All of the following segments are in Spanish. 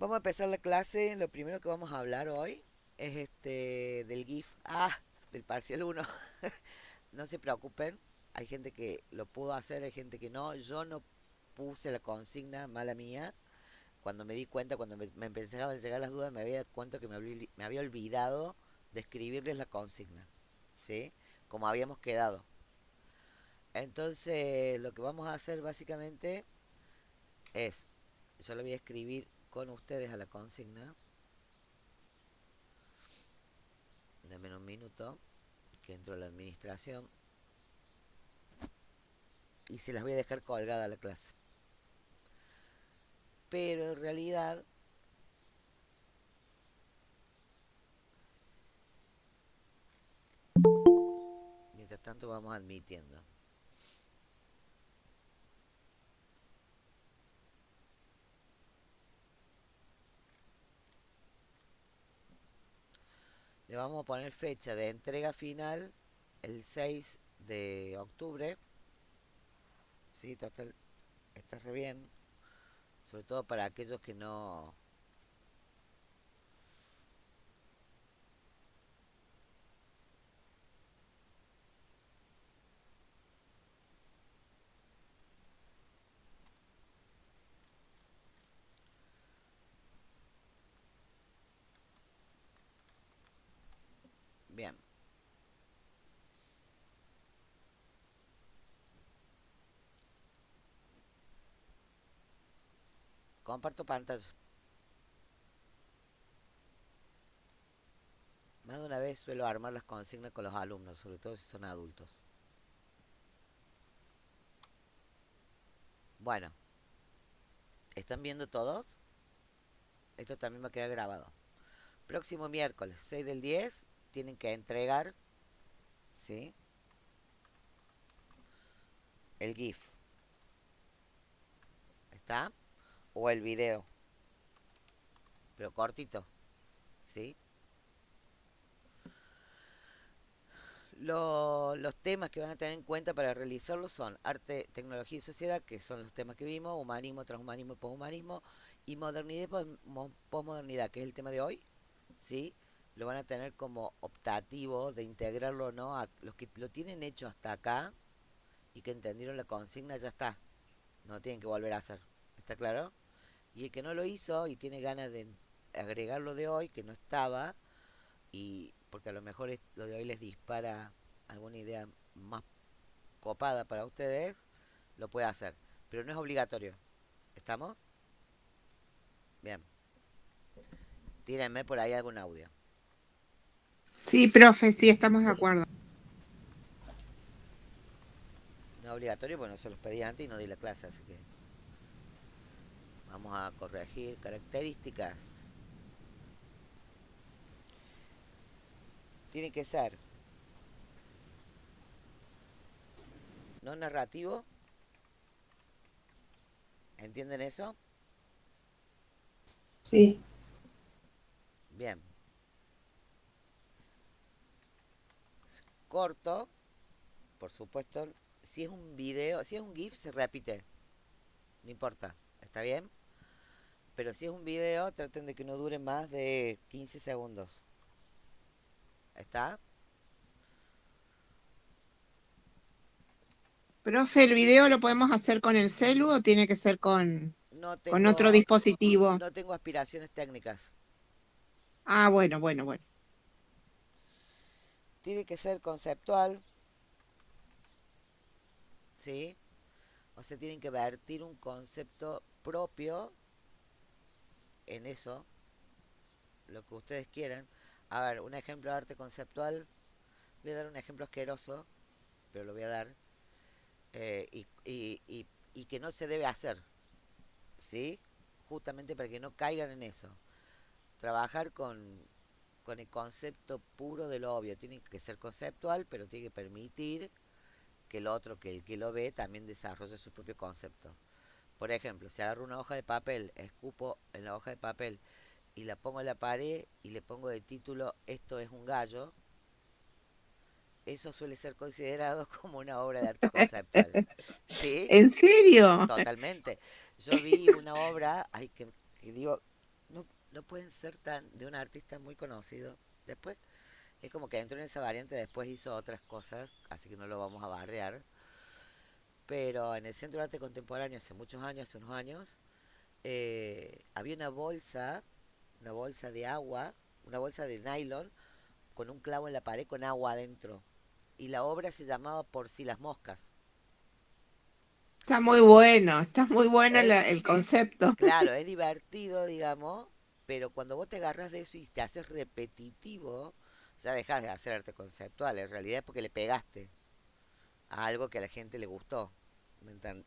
Vamos a empezar la clase. Lo primero que vamos a hablar hoy es del GIF. Del parcial uno. No se preocupen. Hay gente que lo pudo hacer, hay gente que no. Yo no puse la consigna, mala mía. Cuando me di cuenta, cuando me empezaban a llegar las dudas, me había dado cuenta que me había olvidado de escribirles la consigna. ¿Sí? Como habíamos quedado. Entonces, lo que vamos a hacer básicamente es, yo lo voy a escribir con ustedes a la consigna. Denme un minuto, que entro a la administración y se las voy a dejar colgada a la clase. Pero en realidad, mientras tanto vamos admitiendo. Le vamos a poner fecha de entrega final el 6 de octubre. Sí, total, está re bien. Sobre todo para aquellos que no... Bien, comparto pantalla. Más de una vez suelo armar las consignas con los alumnos, sobre todo si son adultos. Bueno, ¿están viendo todos? Esto también va a quedar grabado. Próximo miércoles, 6 del 10, tienen que entregar, ¿sí? El GIF, ¿está? O el video, pero cortito, ¿sí? Los temas que van a tener en cuenta para realizarlo son arte, tecnología y sociedad, que son los temas que vimos, humanismo, transhumanismo y poshumanismo, y modernidad y posmodernidad, que es el tema de hoy, ¿sí? Lo van a tener como optativo de integrarlo o no a los que lo tienen hecho hasta acá y que entendieron la consigna, ya está. No tienen que volver a hacer. ¿Está claro? Y el que no lo hizo y tiene ganas de agregarlo de hoy, que no estaba, y porque a lo mejor lo de hoy les dispara alguna idea más copada para ustedes, lo puede hacer. Pero no es obligatorio. ¿Estamos? Bien. Tírenme por ahí algún audio. Sí, profe, sí, estamos de acuerdo. No es obligatorio porque no se los pedí antes y no di la clase, así que vamos a corregir características. Tiene que ser no narrativo. ¿Entienden eso? Sí, Bien. Corto, por supuesto. Si es un video, si es un GIF, se repite. No importa. ¿Está bien? Pero si es un video, traten de que no dure más de 15 segundos. ¿Está? Profe, ¿el video lo podemos hacer con el celu o tiene que ser No con otro tengo, dispositivo? no tengo aspiraciones técnicas. Ah, bueno, bueno, bueno. Tiene que ser conceptual, ¿sí? O sea, tienen que vertir un concepto propio en eso, lo que ustedes quieran. A ver, un ejemplo de arte conceptual. Voy a dar un ejemplo asqueroso, pero lo voy a dar. Y que no se debe hacer, ¿sí? Justamente para que no caigan en eso. Trabajar con el concepto puro de lo obvio. Tiene que ser conceptual, pero tiene que permitir que el otro, que el que lo ve, también desarrolle su propio concepto. Por ejemplo, si agarro una hoja de papel, escupo en la hoja de papel y la pongo en la pared y le pongo de título "Esto es un gallo", eso suele ser considerado como una obra de arte conceptual. ¿Sí? ¿En serio? Totalmente. Yo vi una obra, ay, que digo, no, no pueden ser tan de un artista muy conocido. Después, es como que entró en esa variante, después hizo otras cosas, así que no lo vamos a bardear. Pero en el Centro de Arte Contemporáneo hace muchos años, hace unos años, había una bolsa de agua, una bolsa de nylon con un clavo en la pared con agua adentro. Y la obra se llamaba Por si las moscas. está muy bueno Es, el concepto. claro, es divertido, digamos, pero cuando vos te agarras de eso y te haces repetitivo, ya dejas de hacer arte conceptual. En realidad es porque le pegaste a algo que a la gente le gustó.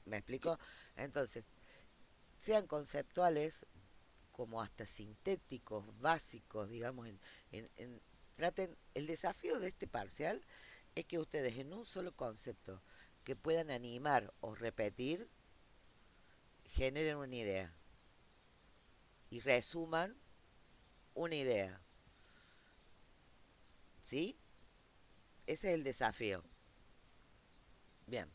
¿Me explico? Entonces, sean conceptuales como hasta sintéticos, básicos, digamos, traten, el desafío de este parcial es que ustedes en un solo concepto que puedan animar o repetir, generen una idea y resuman una idea, ¿sí? Ese es el desafío. Bien.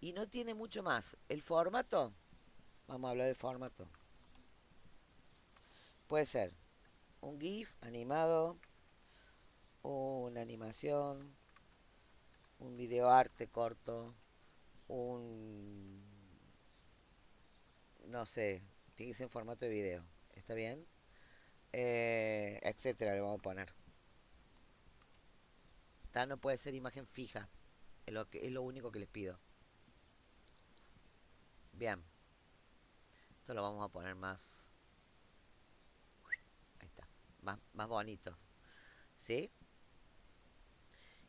Y no tiene mucho más. El formato, vamos a hablar del formato. Puede ser un GIF animado, una animación, un video arte corto, un, no sé, tiene que ser en formato de video, ¿está bien? Etcétera, le vamos a poner. No puede ser imagen fija, es lo único que les pido. Bien, esto lo vamos a poner más, ahí está, más bonito, ¿sí?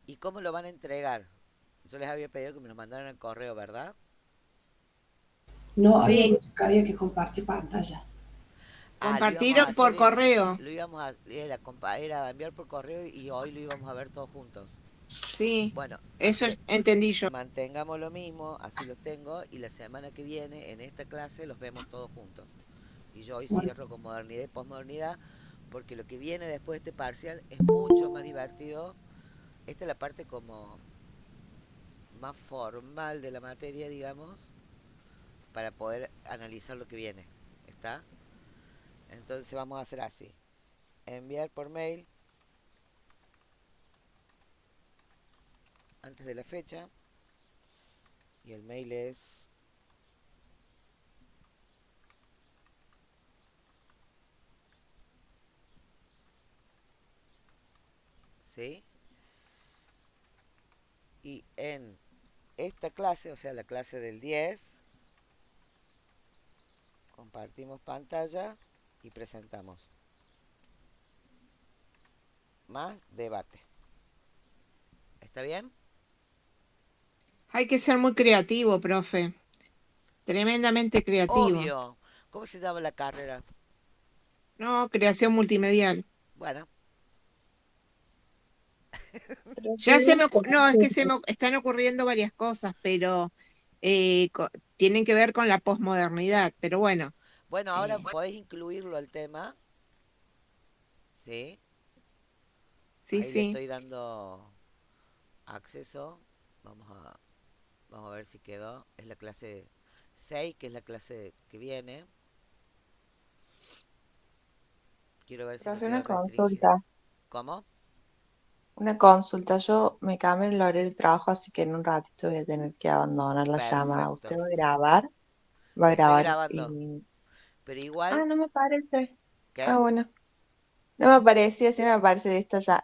¿Y cómo lo van a entregar? Yo les había pedido que me lo mandaran al correo, ¿verdad? No, había Sí, dicho que había que compartir pantalla. Lo íbamos compartirlo a hacer, por correo. era enviar por correo y hoy lo íbamos a ver todos juntos. Sí, Bueno, eso entendí yo. mantengamos lo mismo, así los tengo, y la semana que viene, en esta clase, los vemos todos juntos. Y yo hoy Bueno, cierro con modernidad y posmodernidad, porque lo que viene después de este parcial es mucho más divertido. Esta es la parte como más formal de la materia, digamos, para poder analizar lo que viene. ¿Está? Entonces vamos a hacer así. Enviar por mail antes de la fecha. Y el mail es, ¿sí? Y en esta clase, o sea, la clase del 10, compartimos pantalla y presentamos. Más debate. ¿Está bien? Hay que ser muy creativo, profe. Tremendamente creativo. Obvio. ¿Cómo se llama la carrera? No, creación multimedial. Bueno, Pero qué Ya se me gusto, no, es que se Patricia. me están ocurriendo varias cosas, pero eh, co- tienen que ver con la posmodernidad. Pero bueno, bueno, ahora eh, podéis incluirlo al tema, ¿sí? sí, Ahí le sí. estoy dando acceso. Vamos a, vamos a ver si quedó. Es la clase 6, que es la clase que viene. Quiero ver si no Profe, quedó una restringida. consulta. ¿Cómo? Una consulta. Yo me cambio el horario de trabajo, así que en un ratito voy a tener que abandonar la llamada. ¿Usted Perfecto. va a grabar? Va a Estoy grabar grabando. y... Pero Ah, igual, no me parece. ¿qué? Ah, bueno. No me aparecía, sí me aparece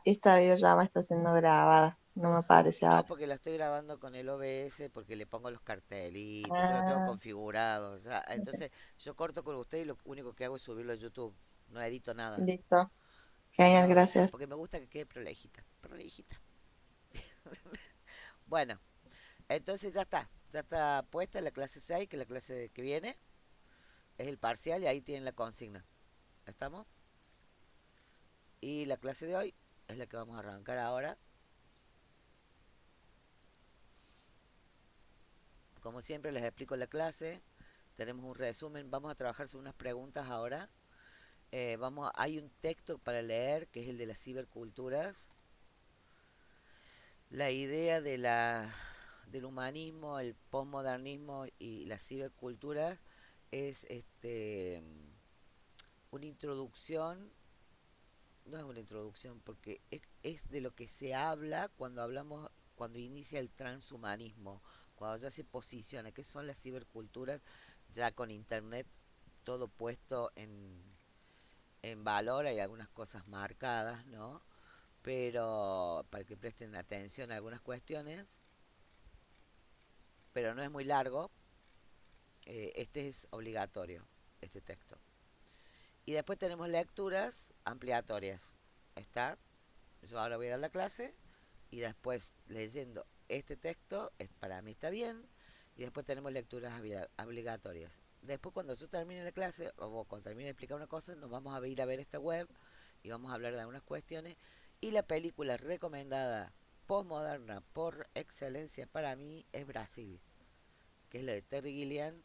esta videollamada está siendo grabada. No me aparece No, ahora. porque la estoy grabando con el OBS, porque le pongo los cartelitos, ya lo tengo Ah, configurado. O sea, entonces yo corto con usted y lo único que hago es subirlo a YouTube. No edito nada. listo. Si Genial, no, gracias. porque me gusta que quede prolejita. Prolejita. Bueno, entonces ya está. Ya está puesta la clase 6, que es la clase que viene. Es el parcial y ahí tienen la consigna. ¿Estamos? Y la clase de hoy es la que vamos a arrancar ahora. Como siempre les explico la clase. Tenemos un resumen. Vamos a trabajar sobre unas preguntas ahora. Hay un texto para leer que es el de las ciberculturas. La idea del humanismo, el posmodernismo y las ciberculturas es una introducción, no es una introducción porque es de lo que se habla cuando hablamos, cuando inicia el transhumanismo, cuando ya se posiciona, que son las ciberculturas, ya con internet todo puesto en valor, hay algunas cosas marcadas, ¿no? Pero para que presten atención a algunas cuestiones, pero no es muy largo, este es obligatorio, este texto. Y después tenemos lecturas ampliatorias. Está, yo ahora voy a dar la clase y después leyendo este texto, para mí está bien, y después tenemos lecturas obligatorias. Después cuando yo termine la clase, o cuando termine de explicar una cosa, nos vamos a ir a ver esta web y vamos a hablar de algunas cuestiones. Y la película recomendada postmoderna por excelencia para mí es Brasil, que es la de Terry Gilliam.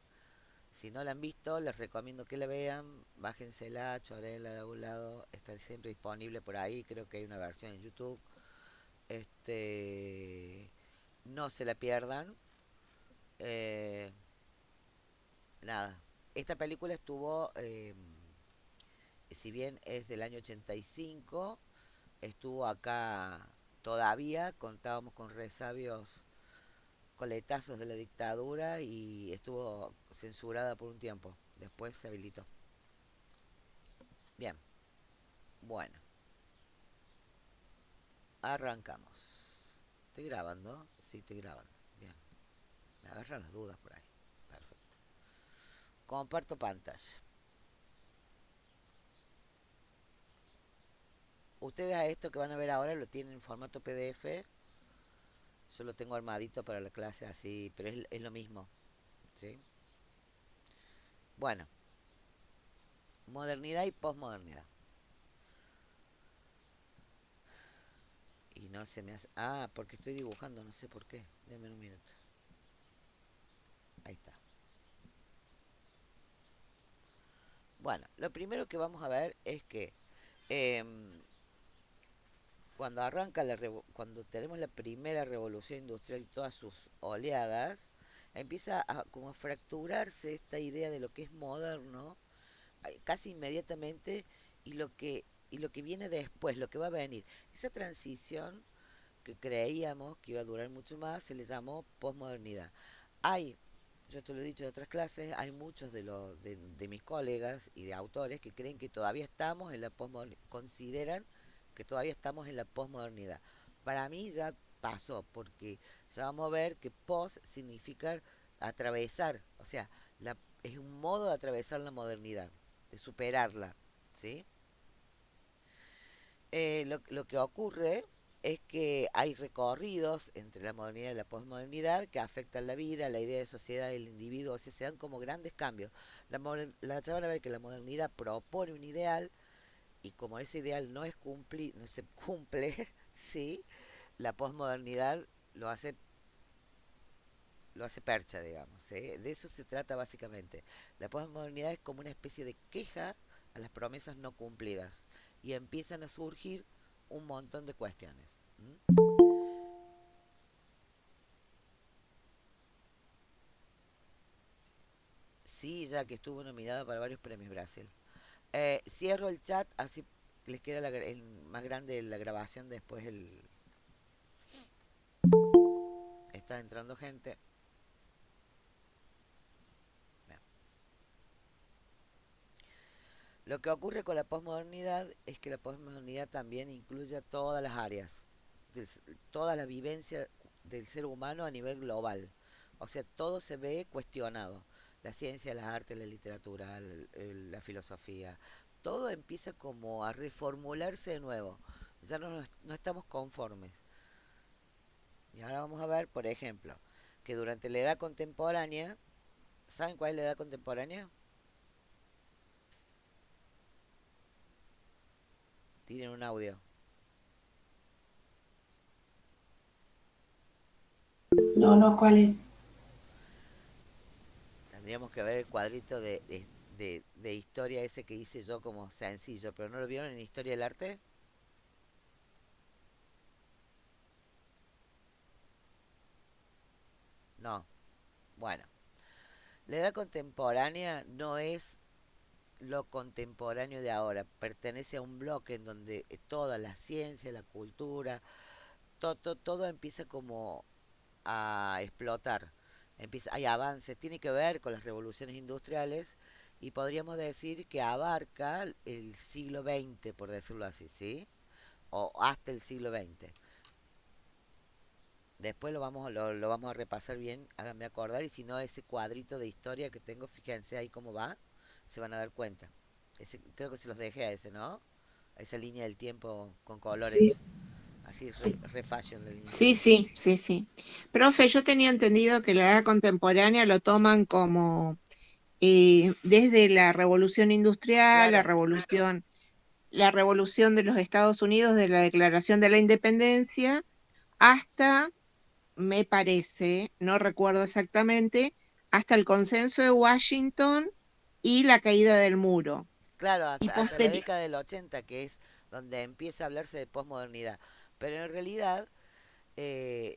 Si no la han visto, les recomiendo que la vean. Bájensela, chorenla de algún lado. Está siempre disponible por ahí. Creo que hay una versión en YouTube. Este, no se la pierdan. Eh, nada. Esta película estuvo, si bien es del año 85, estuvo acá todavía. Contábamos con resabios coletazos de la dictadura y estuvo censurada por un tiempo. Después se habilitó. Bien, bueno, arrancamos. ¿Estoy grabando? Sí, estoy grabando. Bien, me agarran las dudas por ahí. Perfecto. Comparto pantalla. Ustedes a esto que van a ver ahora lo tienen en formato PDF. Yo lo tengo armadito para la clase así, pero es lo mismo. ¿Sí? Bueno, modernidad y posmodernidad. Y no se me hace... Ah, porque estoy dibujando, no sé por qué. Denme un minuto. Ahí está. Bueno, lo primero que vamos a ver es que em, cuando arranca cuando tenemos la primera revolución industrial y todas sus oleadas, empieza a como a fracturarse esta idea de lo que es moderno casi inmediatamente y lo que viene después, lo que va a venir. Esa transición que creíamos que iba a durar mucho más se le llamó posmodernidad. Hay, yo te lo he dicho en otras clases, hay muchos de mis colegas y de autores que creen que todavía estamos en la posmodernidad, consideran que todavía estamos en la posmodernidad. Para mí ya pasó, porque ya vamos a ver que post significa atravesar, o sea, es un modo de atravesar la modernidad, de superarla, ¿sí? Lo que ocurre es que hay recorridos entre la modernidad y la posmodernidad que afectan la vida, la idea de sociedad del individuo, o sea, se dan como grandes cambios. Ya van a ver que la modernidad propone un ideal y como ese ideal no se cumple, sí, la posmodernidad lo hace percha, digamos, ¿sí? De eso se trata básicamente. La posmodernidad es como una especie de queja a las promesas no cumplidas y empiezan a surgir un montón de cuestiones. ¿M? Sí, ya que estuvo nominada para varios premios Brasil. Cierro el chat, así les queda más grande la grabación después está entrando gente. Bien. Lo que ocurre con la posmodernidad es que la posmodernidad también incluye todas las áreas, toda la vivencia del ser humano a nivel global. O sea, todo se ve cuestionado. La ciencia, las artes, la literatura, la filosofía, todo empieza como a reformularse de nuevo. Ya no estamos conformes. Y ahora vamos a ver, por ejemplo, que durante la edad contemporánea, ¿saben cuál es la edad contemporánea? Tienen un audio. No, no, ¿cuál es? Tendríamos que ver el cuadrito de historia ese que hice yo como sencillo, pero ¿no lo vieron en Historia del Arte? No. Bueno, la edad contemporánea no es lo contemporáneo de ahora, pertenece a un bloque en donde toda la ciencia, la cultura, todo empieza como a explotar. Empieza, hay avances, tiene que ver con las revoluciones industriales y podríamos decir que abarca el siglo XX, por decirlo así, ¿sí? O hasta el siglo XX. Después lo vamos a repasar bien, háganme acordar, y si no, ese cuadrito de historia que tengo, fíjense ahí cómo va, se van a dar cuenta. Creo que se los dejé a ese, ¿no? A esa línea del tiempo con Sí, colores, así sí. re fashion la línea del Sí, tiempo. sí, sí, sí. Profe, yo tenía entendido que la edad contemporánea lo toman como desde la revolución industrial, Claro, la revolución de los Estados Unidos, de la Declaración de la Independencia, hasta, me parece, no recuerdo exactamente, hasta el consenso de Washington y la caída del muro. claro, Y hasta la posteri- década del 80, que es donde empieza a hablarse de posmodernidad. Pero en realidad,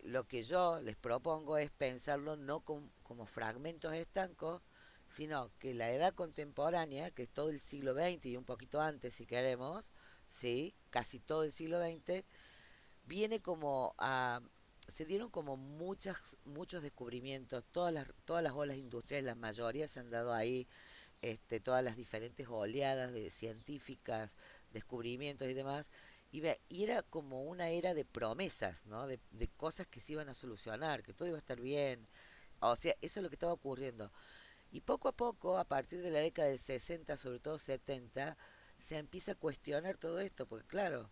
lo que yo les propongo es pensarlo no como fragmentos estancos, sino que la edad contemporánea, que es todo el siglo XX y un poquito antes si queremos, sí, casi todo el siglo XX, viene como a... Se dieron como muchos descubrimientos, todas las olas industriales, la mayoría se han dado ahí, todas las diferentes oleadas de científicas, descubrimientos y demás, y era como una era de promesas, ¿no? De cosas que se iban a solucionar, que todo iba a estar bien. O sea, eso es lo que estaba ocurriendo. Y poco a poco, a partir de la década del 60, sobre todo 70, se empieza a cuestionar todo esto, porque claro,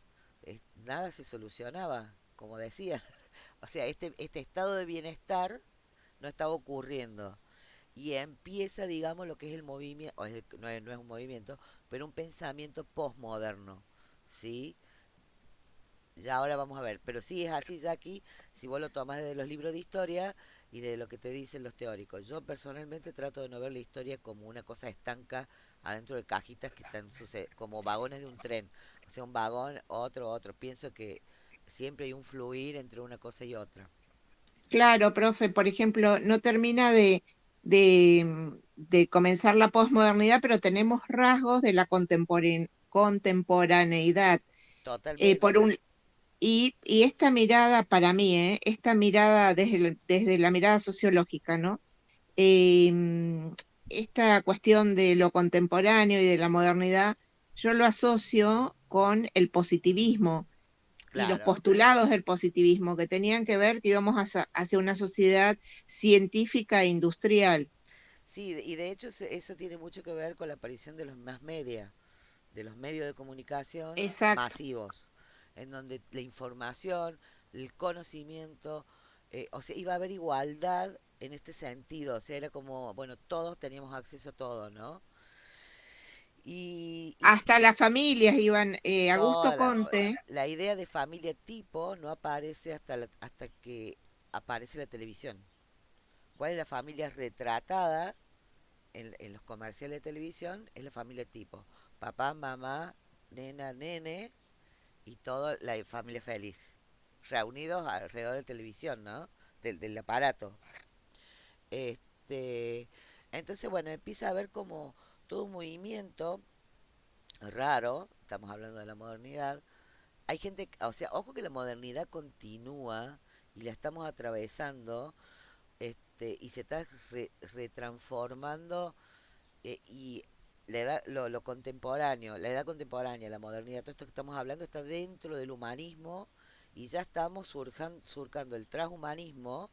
nada se solucionaba, como decía. O sea, este estado de bienestar no estaba ocurriendo. Y empieza, digamos, lo que es el movimiento, no es un movimiento, pero un pensamiento postmoderno, ¿sí? Ya ahora vamos a ver, pero sí es así, Jackie, si vos lo tomás de los libros de historia y de lo que te dicen los teóricos. Yo personalmente trato de no ver la historia como una cosa estanca adentro de cajitas que están como vagones de un tren. O sea, un vagón, otro, otro. Pienso que siempre hay un fluir entre una cosa y otra. claro, profe, por ejemplo, no termina de comenzar la posmodernidad, pero tenemos rasgos de la contemporaneidad. Por Totalmente. un, y esta mirada para mí, esta mirada desde la mirada sociológica, ¿no? Em, Esta cuestión de lo contemporáneo y de la modernidad, yo lo asocio con el positivismo y los Claro. postulados del positivismo, que tenían que ver que íbamos hacia una sociedad científica e industrial. Sí, y de hecho eso tiene mucho que ver con la aparición de los más media, de los medios de comunicación Exacto. masivos, en donde la información, el conocimiento, o sea, iba a haber igualdad en este sentido, o sea, era como, bueno, todos teníamos acceso a todo, ¿no? Y Hasta las familias iban, Augusto toda Conte, la idea de familia tipo no aparece hasta que aparece la televisión. ¿Cuál es la familia retratada en los comerciales de televisión? Es la familia tipo. Papá, mamá, nena, nene y toda la familia feliz. Reunidos alrededor de televisión, ¿no? Del aparato. Este, entonces, bueno, empieza a haber como todo un movimiento raro, estamos hablando de la modernidad. Hay gente, o sea, ojo que la modernidad continúa y la estamos atravesando, y se está retransformando, y lo contemporáneo, la edad contemporánea, la modernidad, todo esto que estamos hablando está dentro del humanismo y ya estamos surcando el transhumanismo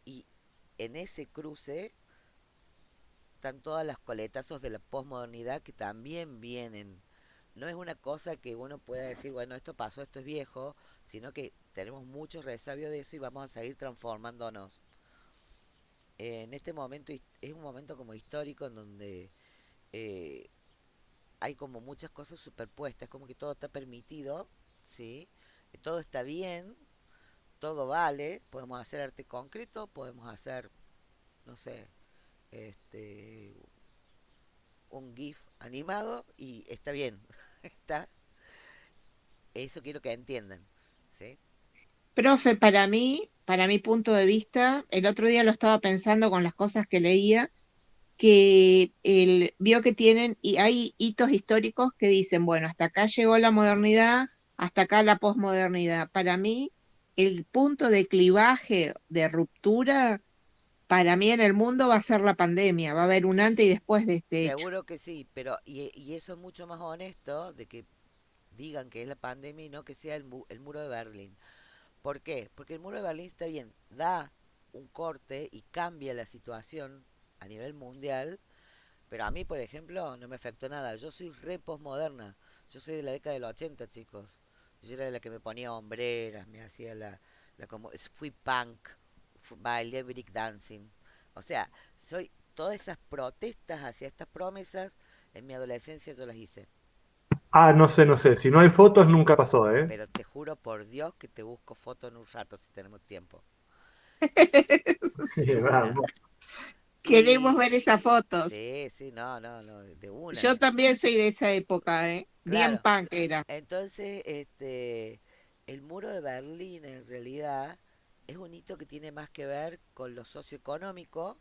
y en ese cruce están todas las coletazos de la posmodernidad que también vienen. No es una cosa que uno pueda decir, bueno, esto pasó, esto es viejo, sino que tenemos mucho resabio de eso y vamos a seguir transformándonos. En este momento es un momento como histórico en donde eh, hay como muchas cosas superpuestas, como que todo está permitido, ¿sí? Todo está bien, todo vale, podemos hacer arte concreto, podemos hacer, no sé, este, un GIF animado y está bien, está, eso quiero que entiendan, ¿sí? profe, para mi punto de vista, el otro día lo estaba pensando con las cosas que leía. que vio que tienen, y hay hitos históricos que dicen, bueno, hasta acá llegó la modernidad, hasta acá la posmodernidad. Para mí, el punto de clivaje, de ruptura, para mí en el mundo va a ser la pandemia, va a haber un antes y después de este hecho. Seguro que sí, pero y eso es mucho más honesto de que digan que es la pandemia y no que sea el muro de Berlín. ¿Por qué? Porque el muro de Berlín está bien, da un corte y cambia la situación a nivel mundial, pero a mí, por ejemplo, no me afectó nada. Yo soy re postmoderna. Yo soy de la década del 80, chicos. Yo era de la que me ponía hombreras, me hacía fui punk, bailé break dancing. O sea, soy todas esas protestas hacia estas promesas, en mi adolescencia yo las hice. Ah, no sé, no sé. Si no hay fotos, nunca pasó, ¿eh? Pero te juro por Dios que te busco foto en un rato si tenemos tiempo. De una. Vamos. Queremos Y ver esas fotos. sí, sí, no, no, no, de Yo una. también soy de esa época, ¿eh? Bien Claro. punk era. Entonces, el muro de Berlín en realidad es un hito que tiene más que ver con lo socioeconómico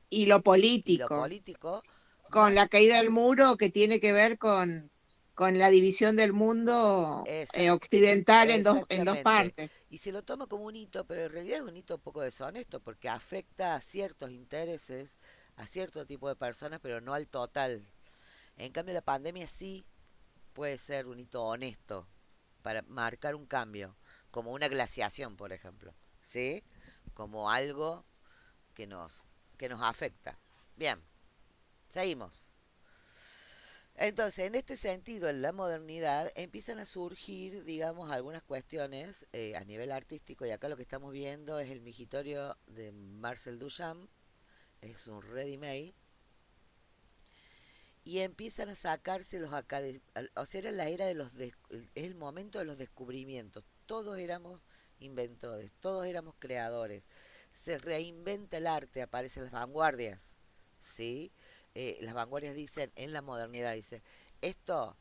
Y lo y lo político, político, con más la caída del muro que tiene que ver con la división del mundo exact- occidental en dos exactamente. partes. Y se lo toma como un hito, pero en realidad es un hito un poco deshonesto porque afecta a ciertos intereses, a cierto tipo de personas, pero no al total. En cambio, la pandemia sí puede ser un hito honesto para marcar un cambio, como una glaciación, por ejemplo, ¿sí? Como algo que que nos afecta. Bien, seguimos. Entonces, en este sentido, en la modernidad empiezan a surgir, digamos, algunas cuestiones a nivel artístico, y acá lo que estamos viendo es el migitorio de Marcel Duchamp, es un ready-made, y empiezan a sacarse los o sea, era la era de es el momento de los descubrimientos. Todos éramos inventores, todos éramos creadores. Se reinventa el arte, aparecen las vanguardias, ¿sí? Las vanguardias dicen, en la modernidad, dicen, esto,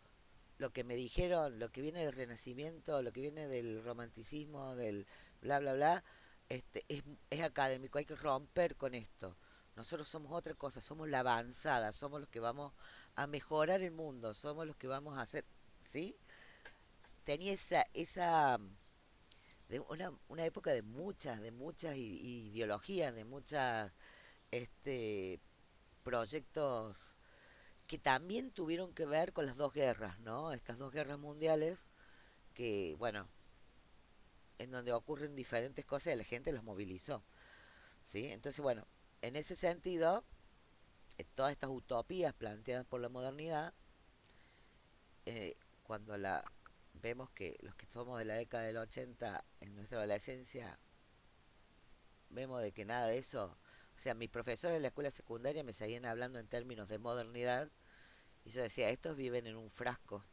lo que me dijeron, lo que viene del Renacimiento, lo que viene del romanticismo, del bla, bla, bla, es académico, hay que romper con esto. Nosotros somos otra cosa, somos la avanzada, somos los que vamos a mejorar el mundo, somos los que vamos a hacer, ¿sí? Tenía una época de muchas ideologías, de muchas, este, proyectos que también tuvieron que ver con las dos guerras, ¿no? Estas dos guerras mundiales que, bueno, en donde ocurren diferentes cosas y la gente los movilizó, ¿sí? Entonces, bueno, en ese sentido, todas estas utopías planteadas por la modernidad, cuando la vemos que los que somos de la década del 80 en nuestra adolescencia, vemos de que nada de eso, o sea, mis profesores en la escuela secundaria me seguían hablando en términos de modernidad y yo decía, estos viven en un frasco,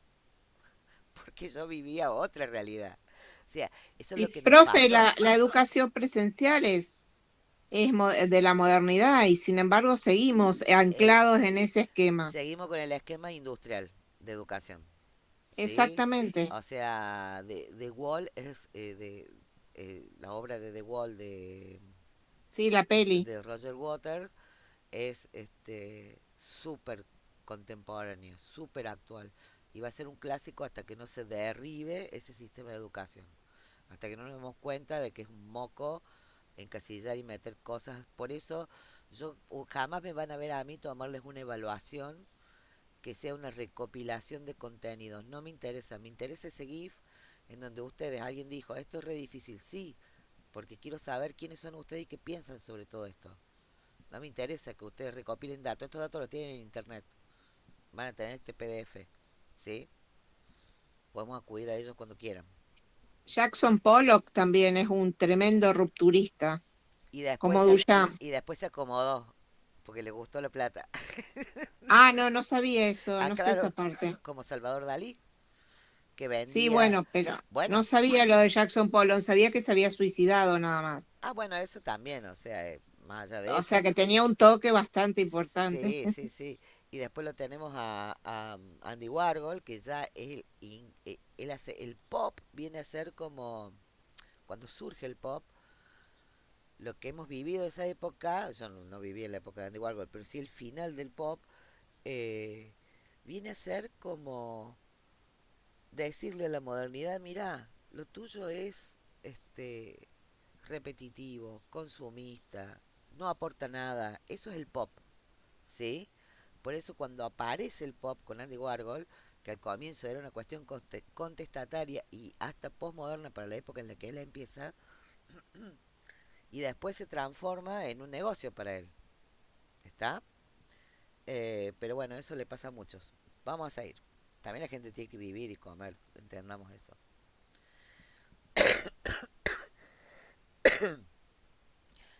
porque yo vivía otra realidad. O sea, eso es Y lo que nos profe, pasó. la educación presencial es de la modernidad y sin embargo seguimos Eh, anclados en ese esquema. Seguimos con el esquema industrial de educación, ¿sí? Exactamente. O sea, The Wall es la obra de The Wall Sí, la peli. de Roger Waters es súper contemporáneo, súper actual. Y va a ser un clásico hasta que no se derribe ese sistema de educación. Hasta que no nos demos cuenta de que es un moco encasillar y meter cosas. Por eso jamás me van a ver a mí tomarles una evaluación que sea una recopilación de contenidos. No me interesa, me interesa ese GIF en donde ustedes, alguien dijo, esto es re difícil, sí, porque quiero saber quiénes son ustedes y qué piensan sobre todo esto. No me interesa que ustedes recopilen datos, estos datos los tienen en internet, van a tener este PDF, ¿sí? Podemos acudir a ellos cuando quieran. Jackson Pollock también es un tremendo rupturista, Y después como Duchamp. y después se acomodó, porque le gustó la plata. Ah, no, no sabía eso, Ah, no sé esa claro, parte. como Salvador Dalí, que Sí, vendía. bueno, pero no Bueno, sabía lo de Jackson Pollock, sabía que se había suicidado nada más. bueno, eso también, o sea, más allá de O sea eso. que tenía un toque bastante importante. Sí, sí, sí. Y después lo tenemos a Andy Warhol, que ya es él hace el pop, viene a ser como cuando surge el pop, lo que hemos vivido esa época, yo no viví en la época de Andy Warhol, pero sí el final del pop, eh, viene a ser como decirle a la modernidad, mira, lo tuyo es repetitivo, consumista, no aporta nada, eso es el pop, ¿sí? Por eso cuando aparece el pop con Andy Warhol, que al comienzo era una cuestión contestataria y hasta postmoderna para la época en la que él empieza, y después se transforma en un negocio para él, ¿está? Pero bueno, eso le pasa a muchos. Vamos a ir. También la gente tiene que vivir y comer, entendamos eso.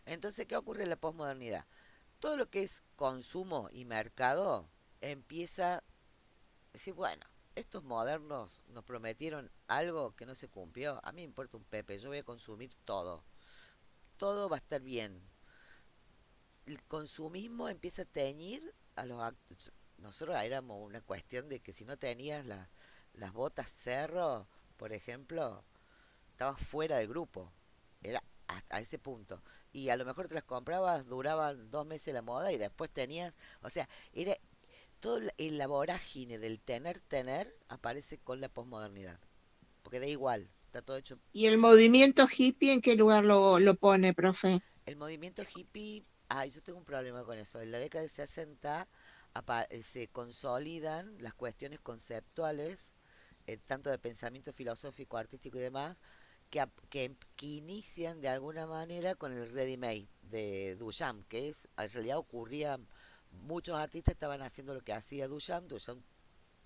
Entonces, ¿qué ocurre en la posmodernidad? Todo lo que es consumo y mercado empieza a decir, bueno, estos modernos nos prometieron algo que no se cumplió. A mí me importa un pepe, yo voy a consumir todo. Todo va a estar bien. El consumismo empieza a teñir a los actos. Nosotros éramos una cuestión de que si no tenías las botas cerro, por ejemplo, estabas fuera del grupo. Era hasta ese punto. Y a lo mejor te las comprabas, duraban 2 meses la moda y después tenías, o sea, era todo la vorágine del tener, aparece con la posmodernidad. Porque da igual, está todo hecho. ¿Y el movimiento hippie en qué lugar lo pone, profe? El movimiento hippie, yo tengo un problema con eso. En la década de 60 se consolidan las cuestiones conceptuales, tanto de pensamiento filosófico, artístico y demás, que inician de alguna manera con el ready-made de Duchamp, que es, en realidad ocurría, muchos artistas estaban haciendo lo que hacía Duchamp. Duchamp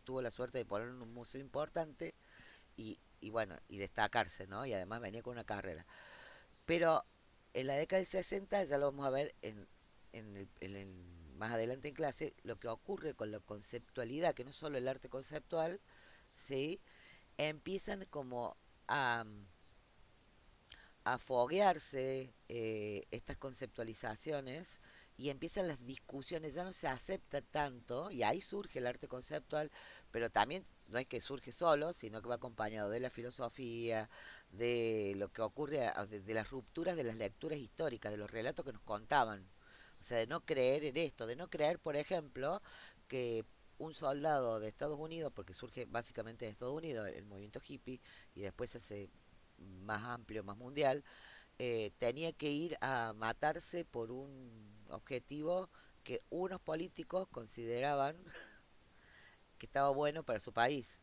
tuvo la suerte de poner en un museo importante y bueno, y destacarse, ¿no? Y además venía con una carrera. Pero en la década del 60, ya lo vamos a ver más adelante en clase, lo que ocurre con la conceptualidad, que no es solo el arte conceptual, ¿sí? Empiezan como a, a foguearse estas conceptualizaciones y empiezan las discusiones, ya no se acepta tanto, y ahí surge el arte conceptual, pero también no es que surge solo, sino que va acompañado de la filosofía, de lo que ocurre, de las rupturas de las lecturas históricas, de los relatos que nos contaban. O sea, de no creer en esto, de no creer, por ejemplo, que un soldado de Estados Unidos, porque surge básicamente en Estados Unidos el movimiento hippie y después se hace más amplio, más mundial, tenía que ir a matarse por un objetivo que unos políticos consideraban que estaba bueno para su país.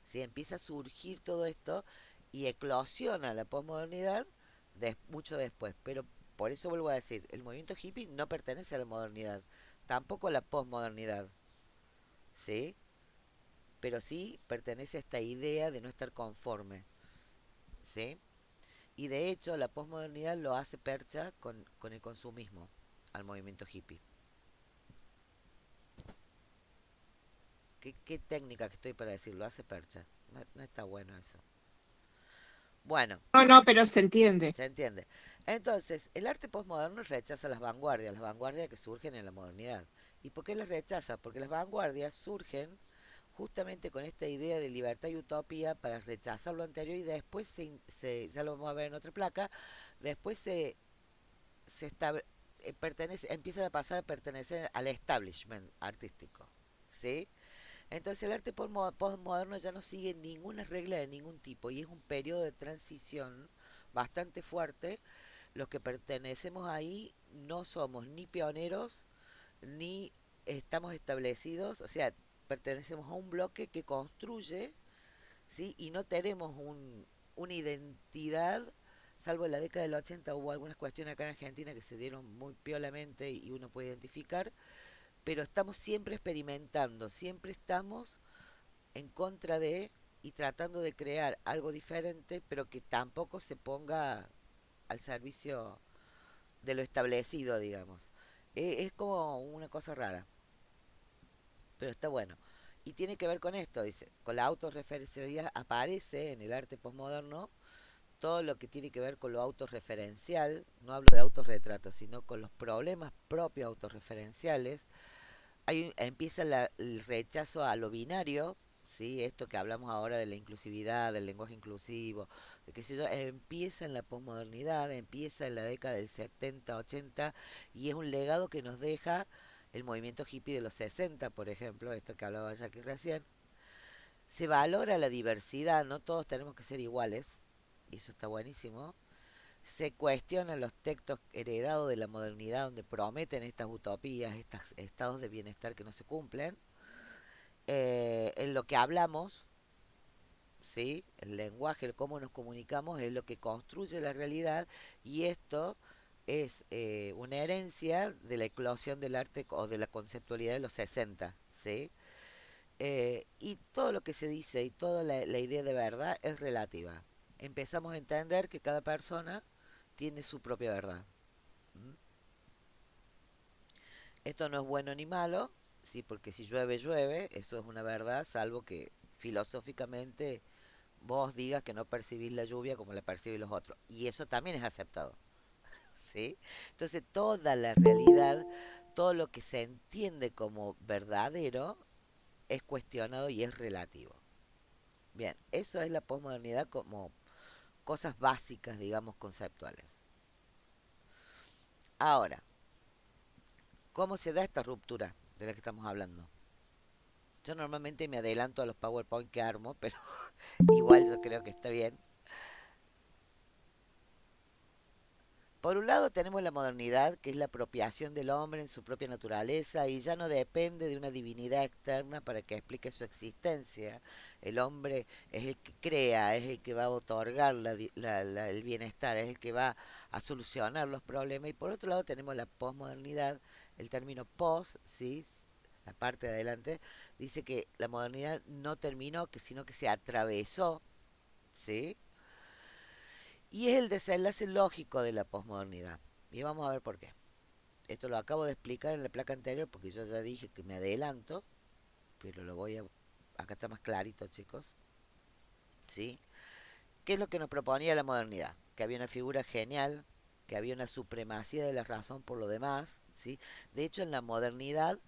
Si empieza a surgir todo esto y eclosiona la posmodernidad mucho después. Pero por eso vuelvo a decir, el movimiento hippie no pertenece a la modernidad, tampoco a la posmodernidad, ¿sí? Pero sí pertenece a esta idea de no estar conforme, ¿sí? Y de hecho la posmodernidad lo hace percha con el consumismo al movimiento hippie. ¿Qué técnica que estoy para decirlo? Hace percha. No, no está bueno eso. Bueno, No, pero se entiende. se entiende. Entonces, el arte postmoderno rechaza las vanguardias que surgen en la modernidad. ¿Y por qué las rechaza? Porque las vanguardias surgen justamente con esta idea de libertad y utopía para rechazar lo anterior y después ya lo vamos a ver en otra placa, después se establece, empiezan a pasar a pertenecer al establishment artístico, ¿sí? Entonces el arte postmoderno ya no sigue ninguna regla de ningún tipo y es un periodo de transición bastante fuerte. Los que pertenecemos ahí no somos ni pioneros ni estamos establecidos, o sea, pertenecemos a un bloque que construye, ¿sí? Y no tenemos una identidad, salvo en la década del 80 hubo algunas cuestiones acá en Argentina que se dieron muy piolamente y uno puede identificar, pero estamos siempre experimentando, siempre estamos en contra de y tratando de crear algo diferente, pero que tampoco se ponga al servicio de lo establecido, digamos. Es como una cosa rara, pero está bueno. Y tiene que ver con esto, dice, con la autorreferencialidad aparece en el arte posmoderno todo lo que tiene que ver con lo autorreferencial, no hablo de autorretrato, sino con los problemas propios autorreferenciales. Empieza el rechazo a lo binario, ¿sí? Esto que hablamos ahora de la inclusividad, del lenguaje inclusivo, de qué sé yo, empieza en la posmodernidad, empieza en la década del 70, 80, y es un legado que nos deja el movimiento hippie de los 60, por ejemplo, esto que hablaba Jackie recién. Se valora la diversidad, no todos tenemos que ser iguales, y eso está buenísimo. Se cuestionan los textos heredados de la modernidad donde prometen estas utopías, estos estados de bienestar que no se cumplen. En lo que hablamos, ¿sí? El lenguaje, el cómo nos comunicamos es lo que construye la realidad, y esto es una herencia de la eclosión del arte o de la conceptualidad de los 60, ¿sí? Y todo lo que se dice y toda la idea de verdad es relativa. Empezamos a entender que cada persona tiene su propia verdad. ¿Mm? Esto no es bueno ni malo, sí, porque si llueve, llueve, eso es una verdad, salvo que filosóficamente vos digas que no percibís la lluvia como la perciben los otros. Y eso también es aceptado, ¿sí? Entonces toda la realidad, todo lo que se entiende como verdadero, es cuestionado y es relativo. Bien, eso es la posmodernidad como cosas básicas, digamos, conceptuales. Ahora, ¿cómo se da esta ruptura de la que estamos hablando? Yo normalmente me adelanto a los PowerPoint que armo, pero igual yo creo que está bien. Por un lado tenemos la modernidad, que es la apropiación del hombre en su propia naturaleza y ya no depende de una divinidad externa para que explique su existencia. El hombre es el que crea, es el que va a otorgar el bienestar, es el que va a solucionar los problemas. Y por otro lado tenemos la posmodernidad, el término post, ¿sí? La parte de adelante, dice que la modernidad no terminó, sino que se atravesó, ¿sí? Y es el desenlace lógico de la posmodernidad. Y vamos a ver por qué. Esto lo acabo de explicar en la placa anterior porque yo ya dije que me adelanto, pero lo voy a... Acá está más clarito, chicos. ¿Sí? ¿Qué es lo que nos proponía la modernidad? Que había una figura genial, que había una supremacía de la razón por lo demás, ¿sí? De hecho, en la modernidad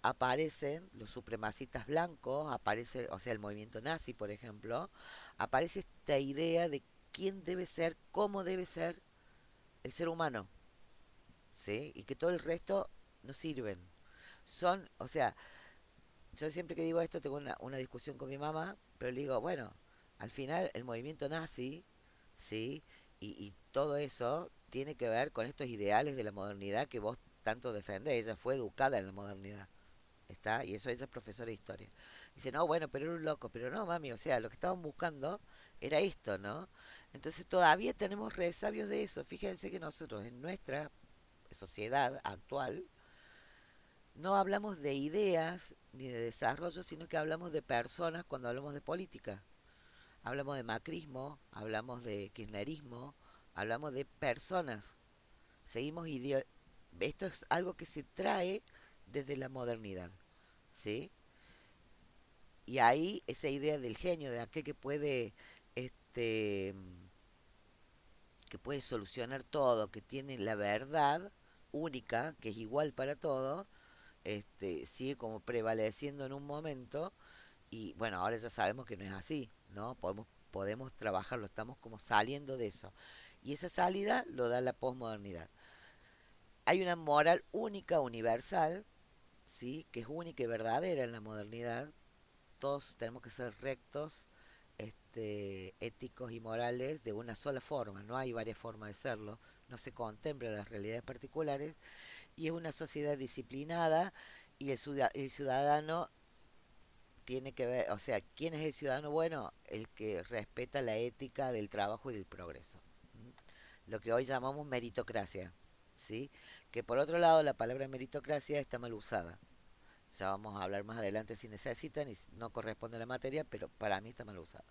aparecen los supremacistas blancos, aparece, o sea, el movimiento nazi, por ejemplo, aparece esta idea de quién debe ser, cómo debe ser el ser humano, ¿sí? Y que todo el resto no sirven. Son, o sea, yo siempre que digo esto tengo una discusión con mi mamá, pero le digo, bueno, al final el movimiento nazi, ¿sí? Y todo eso tiene que ver con estos ideales de la modernidad que vos tanto defendés. Ella fue educada en la modernidad, ¿está? Y eso ella es profesora de historia. Dice, no, bueno, pero era un loco. Pero no, mami, o sea, lo que estaban buscando era esto, ¿no? Entonces todavía tenemos resabios de eso. Fíjense que nosotros en nuestra sociedad actual no hablamos de ideas ni de desarrollo, sino que hablamos de personas cuando hablamos de política. Hablamos de macrismo, hablamos de kirchnerismo, hablamos de personas. Seguimos Esto es algo que se trae desde la modernidad, ¿sí? Y ahí esa idea del genio, de aquel este, que puede solucionar todo, que tiene la verdad única, que es igual para todos, sigue como prevaleciendo en un momento. Y bueno, ahora ya sabemos que no es así, ¿no? Podemos trabajarlo, estamos como saliendo de eso. Y esa salida lo da la posmodernidad. Hay una moral única, universal, ¿sí? Que es única y verdadera en la modernidad. Todos tenemos que ser rectos, éticos y morales de una sola forma. No hay varias formas de serlo. No se contemplan las realidades particulares. Y es una sociedad disciplinada, y el ciudadano tiene que ver, o sea, ¿quién es el ciudadano bueno? El que respeta la ética del trabajo y del progreso. ¿Mm? Lo que hoy llamamos meritocracia, ¿sí? Que por otro lado la palabra meritocracia está mal usada. Ya vamos a hablar más adelante si necesitan y no corresponde a la materia, pero para mí está mal usada.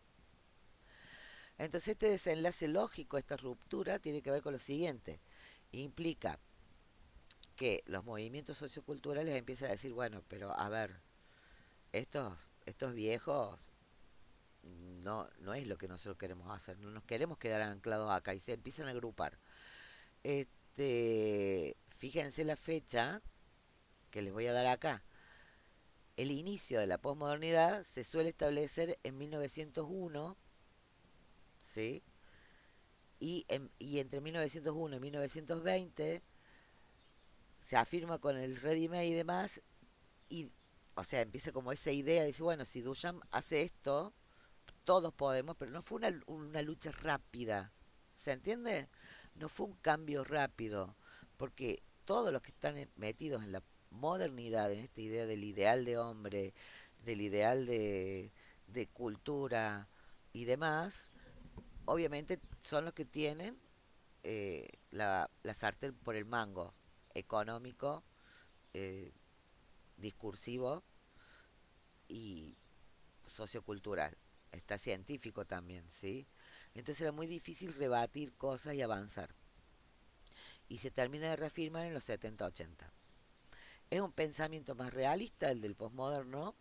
Entonces este desenlace lógico, esta ruptura, tiene que ver con lo siguiente. Implica que los movimientos socioculturales empiezan a decir, bueno, pero a ver, estos viejos no es lo que nosotros queremos hacer, no nos queremos quedar anclados acá y se empiezan a agrupar. Fíjense la fecha que les voy a dar acá. El inicio de la posmodernidad se suele establecer en 1901, ¿sí? Y entre 1901 y 1920 se afirma con el ready-made y demás, y, o sea, empieza como esa idea, dice, bueno, si Duchamp hace esto, todos podemos, pero no fue una lucha rápida, ¿se entiende? No fue un cambio rápido, porque todos los que están metidos en la modernidad, en esta idea del ideal de hombre, del ideal de cultura y demás, obviamente son los que tienen la sartén por el mango, económico, eh, discursivo y sociocultural. Está científico también, ¿sí? Entonces era muy difícil rebatir cosas y avanzar. Y se termina de reafirmar en los 70-80. Es un pensamiento más realista el del posmoderno.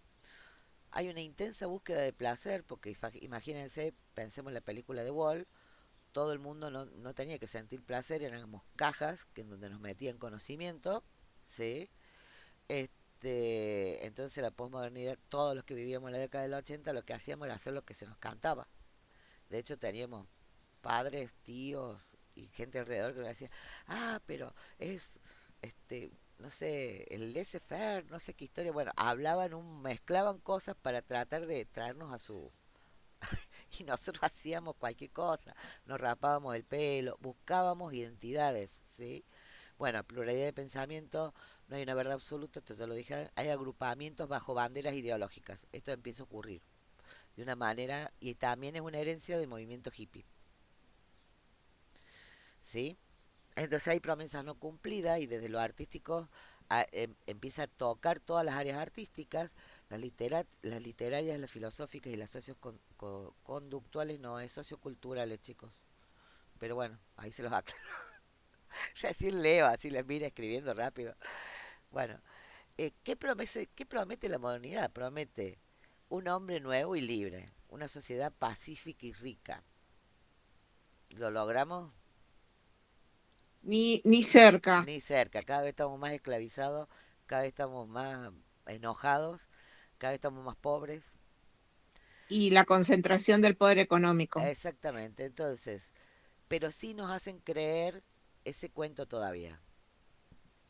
Hay una intensa búsqueda de placer, porque imagínense, pensemos en la película de Wall, todo el mundo no tenía que sentir placer, éramos cajas que en donde nos metían conocimiento, ¿sí? Entonces la posmodernidad, todos los que vivíamos en la década del 80, lo que hacíamos era hacer lo que se nos cantaba. De hecho, teníamos padres, tíos y gente alrededor que nos decía, pero es, no sé, el laissez-faire, no sé qué historia. Bueno, mezclaban cosas para tratar de traernos a su... Y nosotros hacíamos cualquier cosa, nos rapábamos el pelo, buscábamos identidades, ¿sí? Bueno, pluralidad de pensamiento, no hay una verdad absoluta, esto ya lo dije, hay agrupamientos bajo banderas ideológicas. Esto empieza a ocurrir de una manera, y también es una herencia del movimiento hippie, ¿sí? Entonces hay promesas no cumplidas y desde lo artístico empieza a tocar todas las áreas artísticas, las literarias, las filosóficas y las socioconductuales, no, es socioculturales, chicos. Pero bueno, ahí se los aclaro. Recién leo, así les mira escribiendo rápido. Bueno, qué promete la modernidad? Promete un hombre nuevo y libre, una sociedad pacífica y rica. ¿Lo logramos? Ni cerca. Ni cerca, cada vez estamos más esclavizados, cada vez estamos más enojados, cada vez estamos más pobres. Y la concentración del poder económico. Exactamente, entonces, pero sí nos hacen creer ese cuento todavía.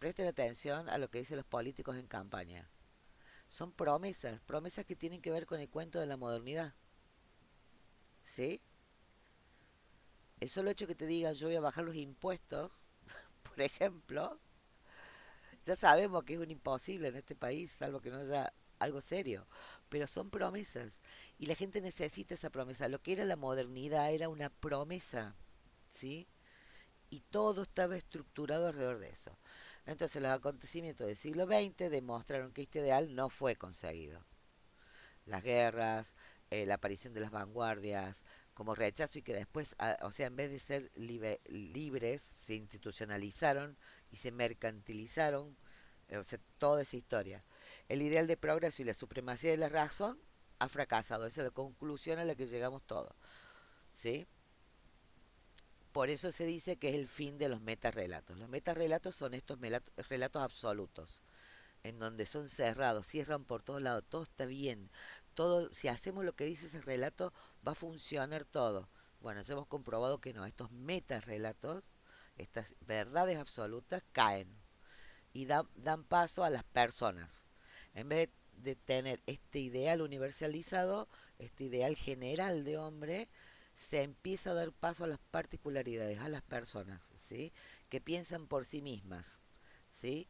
Presten atención a lo que dicen los políticos en campaña. Son promesas, promesas que tienen que ver con el cuento de la modernidad. ¿Sí? El solo hecho que te digan yo voy a bajar los impuestos, por ejemplo, ya sabemos que es un imposible en este país, salvo que no haya algo serio. Pero son promesas. Y la gente necesita esa promesa. Lo que era la modernidad era una promesa. ¿Sí? Y todo estaba estructurado alrededor de eso. Entonces los acontecimientos del siglo XX demostraron que este ideal no fue conseguido. Las guerras, la aparición de las vanguardias, como rechazo y que después, o sea, en vez de ser libres, se institucionalizaron y se mercantilizaron, o sea, toda esa historia. El ideal de progreso y la supremacía de la razón ha fracasado. Esa es la conclusión a la que llegamos todos. ¿Sí? Por eso se dice que es el fin de los metarrelatos. Los metarrelatos son estos relatos absolutos, en donde son cerrados, cierran por todos lados, todo está bien, todo, si hacemos lo que dice ese relato, va a funcionar todo. Bueno, ya hemos comprobado que no, estos metarrelatos, estas verdades absolutas caen y dan paso a las personas. En vez de tener este ideal universalizado, este ideal general de hombre, se empieza a dar paso a las particularidades, a las personas, ¿sí? Que piensan por sí mismas, ¿sí?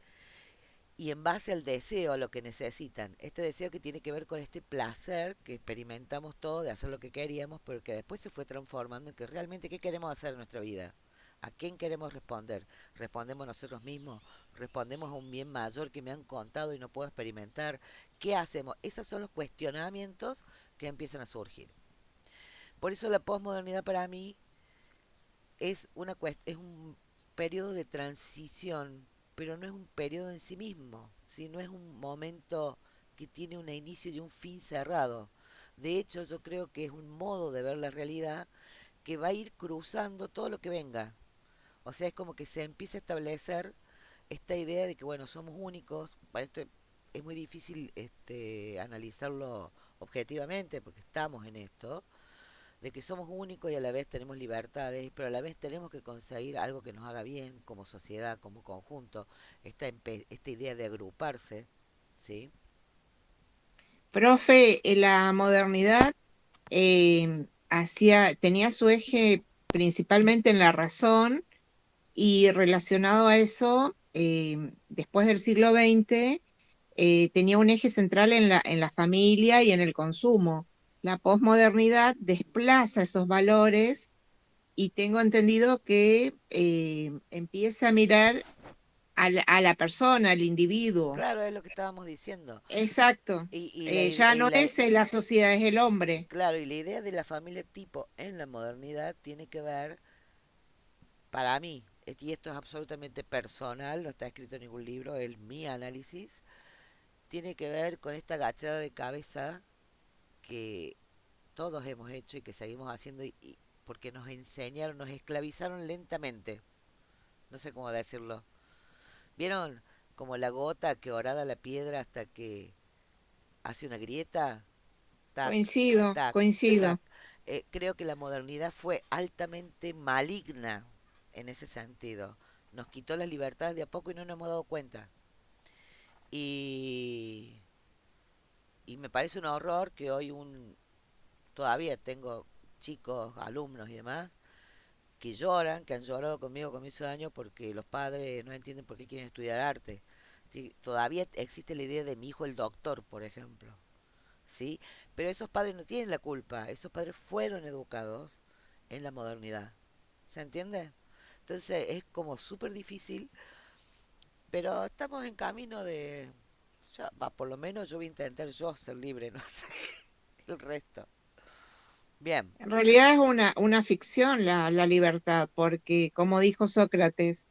Y en base al deseo, a lo que necesitan. Este deseo que tiene que ver con este placer que experimentamos todo de hacer lo que queríamos, pero que después se fue transformando en que realmente qué queremos hacer en nuestra vida. ¿A quién queremos responder? ¿Respondemos nosotros mismos? ¿Respondemos a un bien mayor que me han contado y no puedo experimentar? ¿Qué hacemos? Esos son los cuestionamientos que empiezan a surgir. Por eso la posmodernidad para mí es un periodo de transición, pero no es un periodo en sí mismo, sino es un momento que tiene un inicio y un fin cerrado. De hecho, yo creo que es un modo de ver la realidad que va a ir cruzando todo lo que venga. O sea, es como que se empieza a establecer esta idea de que, bueno, somos únicos. Bueno, es muy difícil analizarlo objetivamente porque estamos en esto, de que somos únicos y a la vez tenemos libertades, pero a la vez tenemos que conseguir algo que nos haga bien como sociedad, como conjunto, esta idea de agruparse, ¿sí? Profe, la modernidad tenía su eje principalmente en la razón y relacionado a eso, después del siglo XX, tenía un eje central en la familia y en el consumo. La posmodernidad desplaza esos valores y tengo entendido que empieza a mirar a la persona, al individuo. Claro, es lo que estábamos diciendo. Exacto. Y la, Ya y no la, es la sociedad, es el hombre. claro, y la idea de la familia tipo en la modernidad tiene que ver, para mí, y esto es absolutamente personal, no está escrito en ningún libro, es mi análisis, tiene que ver con esta agachada de cabeza que todos hemos hecho y que seguimos haciendo porque nos enseñaron, nos esclavizaron lentamente. No sé cómo decirlo. ¿Vieron como la gota que horada la piedra hasta que hace una grieta? Tac, Coincido, tac, coincido. tac. Creo que la modernidad fue altamente maligna en ese sentido. Nos quitó las libertades de a poco y no nos hemos dado cuenta. Y, y me parece un horror que hoy todavía tengo chicos, alumnos y demás, que lloran, que han llorado conmigo con mis años porque los padres no entienden por qué quieren estudiar arte. Sí, todavía existe la idea de mi hijo el doctor, por ejemplo. ¿Sí? Pero esos padres no tienen la culpa, esos padres fueron educados en la modernidad. ¿Se entiende? Entonces es como súper difícil, pero estamos en camino de... por lo menos yo voy a intentar yo ser libre, no sé, el resto. Bien, En realidad es una ficción la libertad, porque como dijo Sócrates,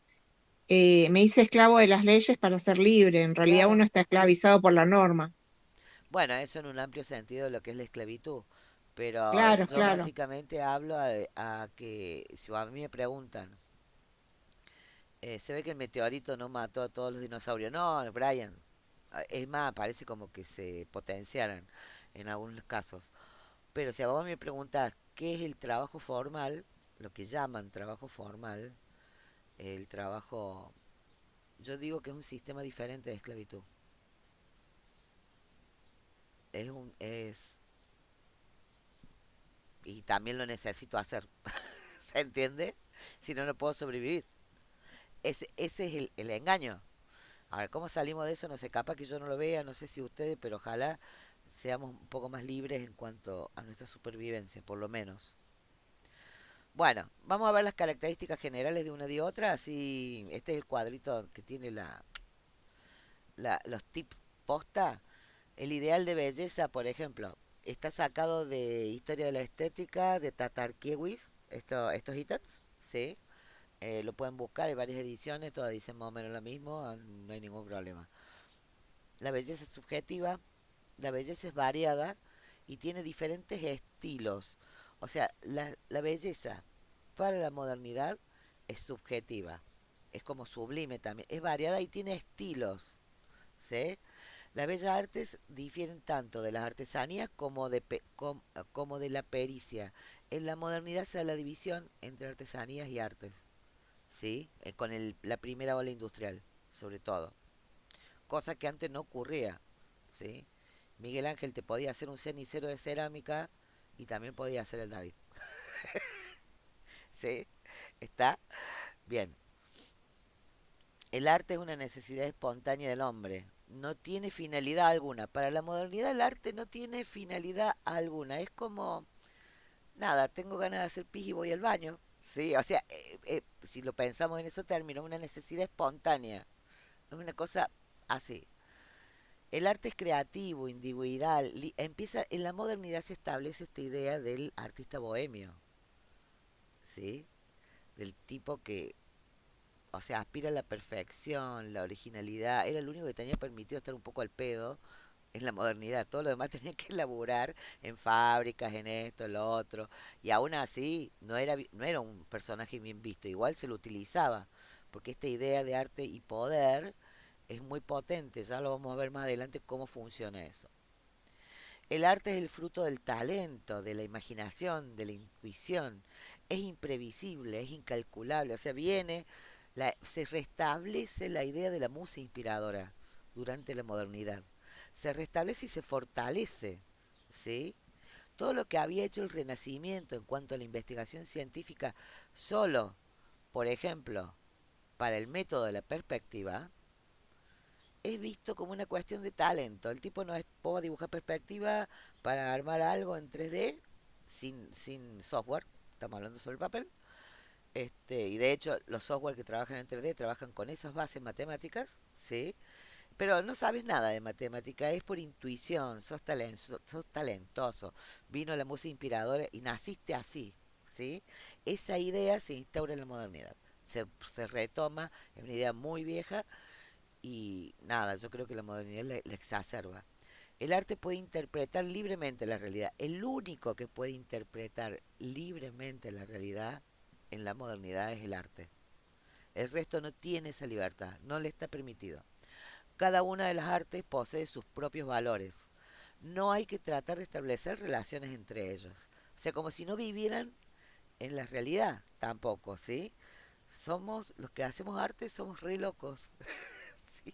me hice esclavo de las leyes para ser libre. En realidad claro. uno está esclavizado por la norma. Bueno, eso en un amplio sentido de lo que es la esclavitud. Pero Claro, yo claro. básicamente hablo a que si a mí me preguntan, se ve que el meteorito no mató a todos los dinosaurios. No, Brian. Es más, parece como que se potenciaran en algunos casos. Pero si a vos me preguntás qué es el trabajo formal, lo que llaman trabajo formal, el trabajo, yo digo que es un sistema diferente de esclavitud. Y también lo necesito hacer. ¿Se entiende? Si no, no puedo sobrevivir. Ese es el engaño. A ver, ¿cómo salimos de eso? No sé, capaz que yo no lo vea, no sé si ustedes, pero ojalá seamos un poco más libres en cuanto a nuestra supervivencia, por lo menos. Bueno, vamos a ver las características generales de una y otra. Así, este es el cuadrito que tiene los tips posta. El ideal de belleza, por ejemplo, está sacado de Historia de la Estética de Tatarkiewicz, estos ítems, ¿sí? Lo pueden buscar, hay varias ediciones, todas dicen más o menos lo mismo, no hay ningún problema. La belleza es subjetiva, la belleza es variada y tiene diferentes estilos. O sea, la belleza para la modernidad es subjetiva, es como sublime también, es variada y tiene estilos, ¿sí? Las bellas artes difieren tanto de las artesanías como de la pericia. En la modernidad se da la división entre artesanías y artes, ¿sí? Con la primera ola industrial, sobre todo. Cosa que antes no ocurría, ¿sí? Miguel Ángel te podía hacer un cenicero de cerámica y también podía hacer el David. ¿Sí? ¿Está? Bien. El arte es una necesidad espontánea del hombre. No tiene finalidad alguna. Para la modernidad el arte no tiene finalidad alguna. Es como, nada, tengo ganas de hacer pis y voy al baño. Sí, o sea, si lo pensamos en esos términos, una necesidad espontánea. No es una cosa así. El arte es creativo, individual. Empieza, en la modernidad se establece esta idea del artista bohemio. ¿Sí? Del tipo que, o sea, aspira a la perfección, la originalidad. Era el único que tenía permitido estar un poco al pedo en la modernidad. Todo lo demás tenía que laburar en fábricas, en esto, en lo otro. Y aún así, no era un personaje bien visto. Igual se lo utilizaba. Porque esta idea de arte y poder es muy potente, ya lo vamos a ver más adelante cómo funciona eso. El arte es el fruto del talento, de la imaginación, de la intuición. Es imprevisible, es incalculable. O sea, se restablece la idea de la musa inspiradora durante la modernidad. Se restablece y se fortalece, ¿sí? Todo lo que había hecho el Renacimiento en cuanto a la investigación científica solo, por ejemplo, para el método de la perspectiva, es visto como una cuestión de talento. El tipo no es, puedo dibujar perspectiva para armar algo en 3D sin software, estamos hablando sobre el papel. Y de hecho los software que trabajan en 3D trabajan con esas bases matemáticas, ¿sí? Pero no sabes nada de matemática, es por intuición, sos talentoso. Vino la música inspiradora y naciste así, ¿sí? Esa idea se instaura en la modernidad. Se retoma, es una idea muy vieja y nada, yo creo que la modernidad la exacerba. El arte puede interpretar libremente la realidad. El único que puede interpretar libremente la realidad en la modernidad es el arte. El resto no tiene esa libertad, no le está permitido. Cada una de las artes posee sus propios valores. No hay que tratar de establecer relaciones entre ellos. O sea, como si no vivieran en la realidad tampoco, ¿sí? Somos, los que hacemos arte, somos re locos. ¿Sí?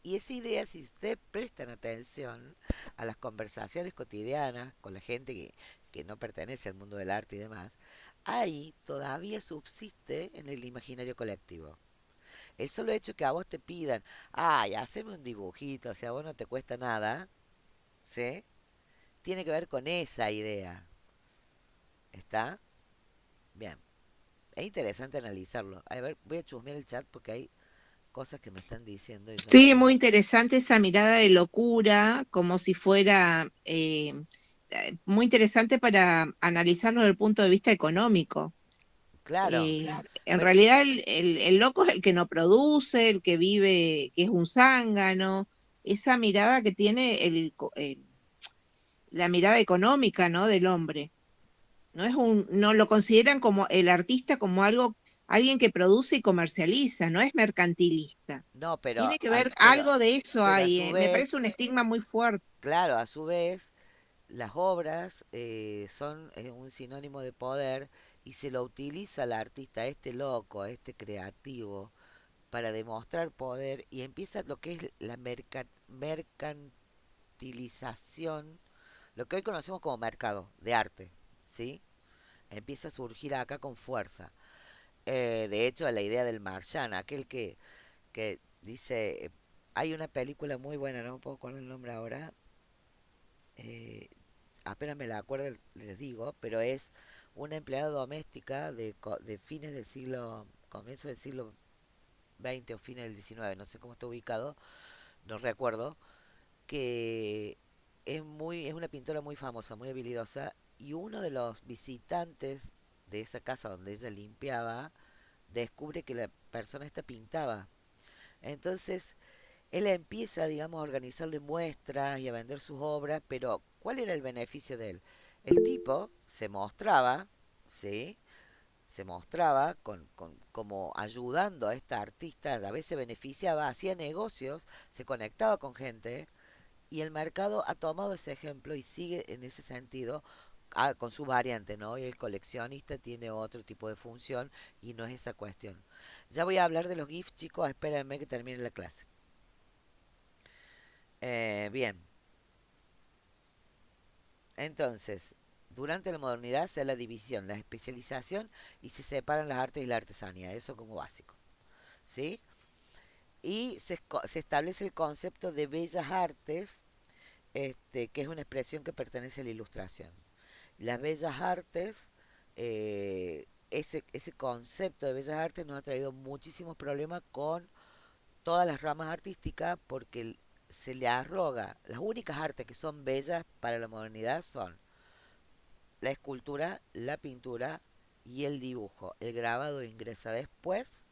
Y esa idea, si ustedes prestan atención a las conversaciones cotidianas con la gente que no pertenece al mundo del arte y demás, ahí todavía subsiste en el imaginario colectivo. El solo hecho que a vos te pidan, ay, haceme un dibujito, o sea, a vos no te cuesta nada, ¿sí? Tiene que ver con esa idea. ¿Está? Bien. Es interesante analizarlo. A ver, voy a chusmear el chat porque hay cosas que me están diciendo y yo no Sí, muy entiendo. interesante esa mirada de locura, como si fuera muy interesante para analizarlo desde el punto de vista económico. Claro. En Bueno, realidad el loco es el que no produce, el que vive, que es un zángano, esa mirada que tiene la mirada económica, ¿no? Del hombre. No lo consideran como el artista como algo, alguien que produce y comercializa, no es mercantilista. no, Tiene que ver algo de eso pero a ahí, su me parece vez, un estigma muy fuerte. claro, a su vez, las obras son un sinónimo de poder y se lo utiliza al artista, a este loco, a este creativo, para demostrar poder y empieza lo que es la mercantilización, lo que hoy conocemos como mercado de arte, ¿sí? Empieza a surgir acá con fuerza. De hecho, la idea del Marchand, que dice, hay una película muy buena, no me puedo acordar el nombre ahora, eh, apenas me la acuerdo les digo, pero es una empleada doméstica de fines del siglo, comienzo del siglo XX o fines del XIX, no sé cómo está ubicado, no recuerdo, que es una pintora muy famosa, muy habilidosa, y uno de los visitantes de esa casa donde ella limpiaba descubre que la persona esta pintaba. Entonces, él empieza, digamos, a organizarle muestras y a vender sus obras, pero ¿cuál era el beneficio de él? El tipo se mostraba, ¿sí? Se mostraba como ayudando a esta artista, a la vez se beneficiaba, hacía negocios, se conectaba con gente, y el mercado ha tomado ese ejemplo y sigue en ese sentido con su variante, ¿no? Y el coleccionista tiene otro tipo de función y no es esa cuestión. Ya voy a hablar de los GIFs, chicos, espérenme que termine la clase. Bien, entonces, durante la modernidad se da la división, la especialización y se separan las artes y la artesanía, eso como básico, ¿sí? Y se establece el concepto de bellas artes, que es una expresión que pertenece a la ilustración. Las bellas artes, ese concepto de bellas artes nos ha traído muchísimos problemas con todas las ramas artísticas porque se le arroga, las únicas artes que son bellas para la modernidad son la escultura, la pintura y el dibujo. El grabado ingresa después,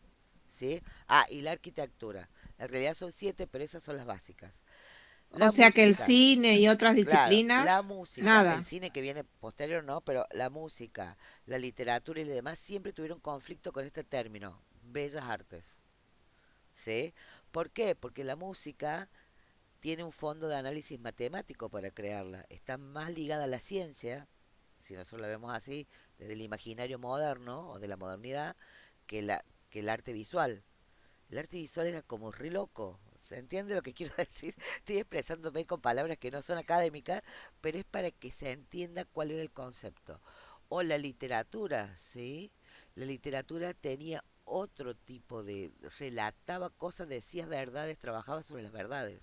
¿sí? Ah, y la arquitectura. En realidad son 7, pero esas son las básicas. O La sea que el música, cine y otras claro, disciplinas, la música, el nada. cine que viene posterior no, pero la música, la literatura y lo demás siempre tuvieron conflicto con este término, bellas artes, ¿sí? ¿Por qué? Porque la música tiene un fondo de análisis matemático para crearla. Está más ligada a la ciencia, si nosotros la vemos así, desde el imaginario moderno o de la modernidad, que, que el arte visual. El arte visual era como re loco. ¿Se entiende lo que quiero decir? Estoy expresándome con palabras que no son académicas, pero es para que se entienda cuál era el concepto. O la literatura, ¿sí? La literatura tenía otro tipo de... relataba cosas, decía verdades, trabajaba sobre las verdades.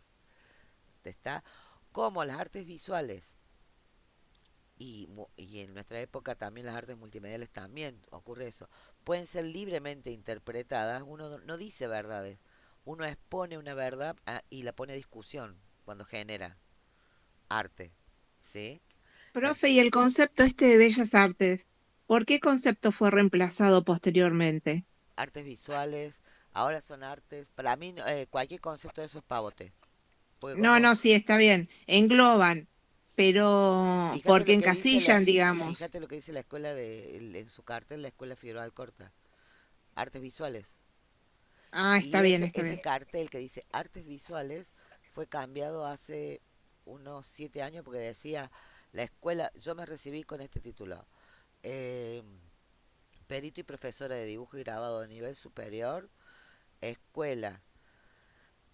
¿Está? Como las artes visuales y en nuestra época también las artes multimediales también ocurre eso. Pueden ser libremente interpretadas, uno no dice verdades, uno expone una verdad y la pone a discusión cuando genera arte, ¿sí? En- Profe, y el concepto este de bellas artes, ¿por qué concepto fue reemplazado posteriormente? artes visuales, ahora son artes, para mí cualquier concepto de eso es pavote, porque No, como, no, sí, está bien, engloban, pero fíjate porque lo que dice encasillan, digamos. fíjate lo que dice la escuela en su cartel, la escuela Figueroa Alcorta, artes visuales. Ah, Y está bien, está ese bien. cartel que dice artes visuales fue cambiado hace unos 7 años porque decía la escuela, yo me recibí con este título, eh, perito y profesora de dibujo y grabado de nivel superior, escuela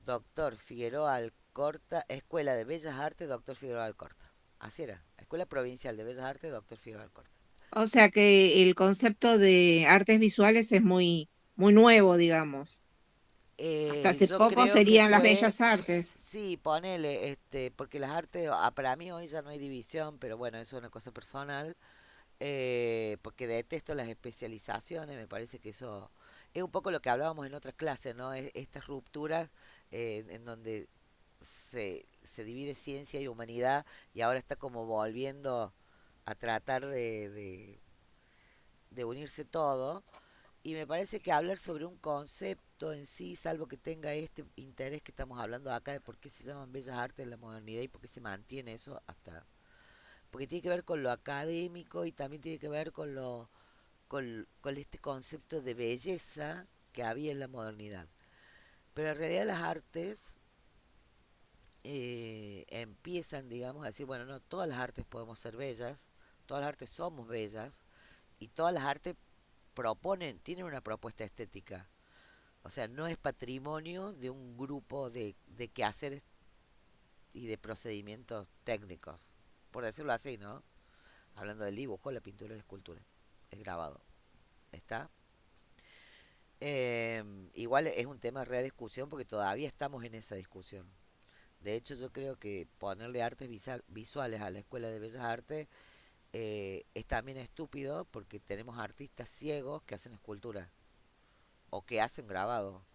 Doctor Figueroa Alcorta, Escuela de Bellas Artes Doctor Figueroa Alcorta. Así era, Escuela Provincial de Bellas Artes Doctor Figueroa Alcorta. O sea que el concepto de artes visuales es muy, muy nuevo, digamos. Hasta hace Yo poco creo que serían las fue. bellas artes. Sí, ponele, porque las artes, para mí hoy ya no hay división, pero bueno, eso es una cosa personal, porque detesto las especializaciones, me parece que eso es un poco lo que hablábamos en otras clases, ¿no? Estas rupturas en donde se divide ciencia y humanidad y ahora está como volviendo a tratar de unirse todo. Y me parece que hablar sobre un concepto en sí, salvo que tenga este interés que estamos hablando acá de por qué se llaman bellas artes en la modernidad y por qué se mantiene eso hasta... Porque tiene que ver con lo académico y también tiene que ver con este concepto de belleza que había en la modernidad. Pero en realidad las artes empiezan, digamos, a decir, bueno, no, todas las artes podemos ser bellas, todas las artes somos bellas y todas las artes proponen, tienen una propuesta estética. O sea, no es patrimonio de un grupo de quehaceres y de procedimientos técnicos, por decirlo así, ¿no? Hablando del dibujo, la pintura y la escultura, el grabado. ¿Está? Igual es un tema de rediscusión porque todavía estamos en esa discusión. De hecho, yo creo que ponerle artes visuales a la Escuela de Bellas Artes es también estúpido porque tenemos artistas ciegos que hacen escultura o que hacen grabado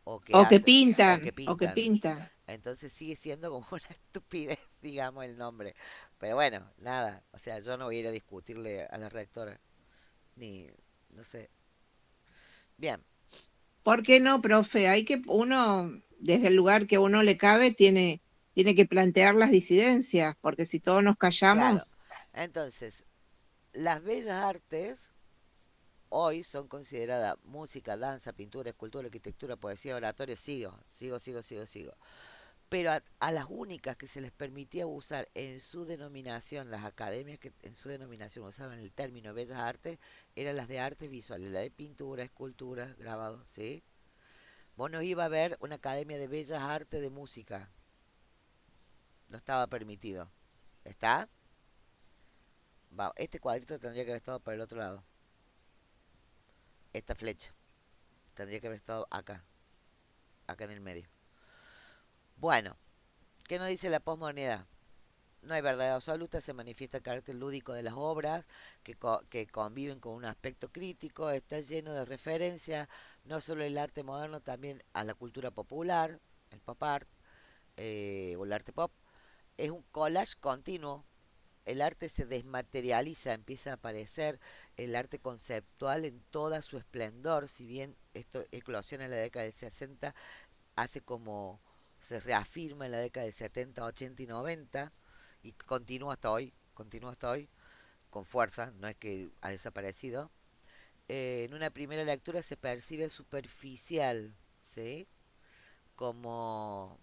O que o pintan, que o que pintan. pintan. Entonces sigue siendo como una estupidez, digamos, el nombre. Pero bueno, nada. O sea, yo no voy a ir a discutirle a la rectora. Ni, no sé. Bien, ¿Por qué no, profe? Hay que, uno, desde el lugar que uno le cabe, tiene que plantear las disidencias, porque si todos nos claro. callamos, Entonces, las bellas artes hoy son consideradas música, danza, pintura, escultura, arquitectura, poesía, oratoria. Sigo. Pero a las únicas que se les permitía usar en su denominación, las academias que en su denominación usaban el término bellas artes, eran las de artes visuales, la de pintura, escultura, grabado, ¿sí? Vos no iba a ver una academia de bellas artes de música, no estaba permitido. ¿Está? Va, este cuadrito tendría que haber estado por el otro lado. Esta flecha tendría que haber estado acá en el medio. Bueno, ¿qué nos dice la posmodernidad? No hay verdad absoluta, se manifiesta el carácter lúdico de las obras que conviven con un aspecto crítico, está lleno de referencias, no solo el arte moderno, también a la cultura popular, el pop art o el arte pop. Es un collage continuo, el arte se desmaterializa, empieza a aparecer el arte conceptual en toda su esplendor, si bien esto eclosiona en la década de 60, hace como se reafirma en la década de 70, 80 y 90 y continúa hasta hoy con fuerza, no es que ha desaparecido. En una primera lectura se percibe superficial, ¿sí? como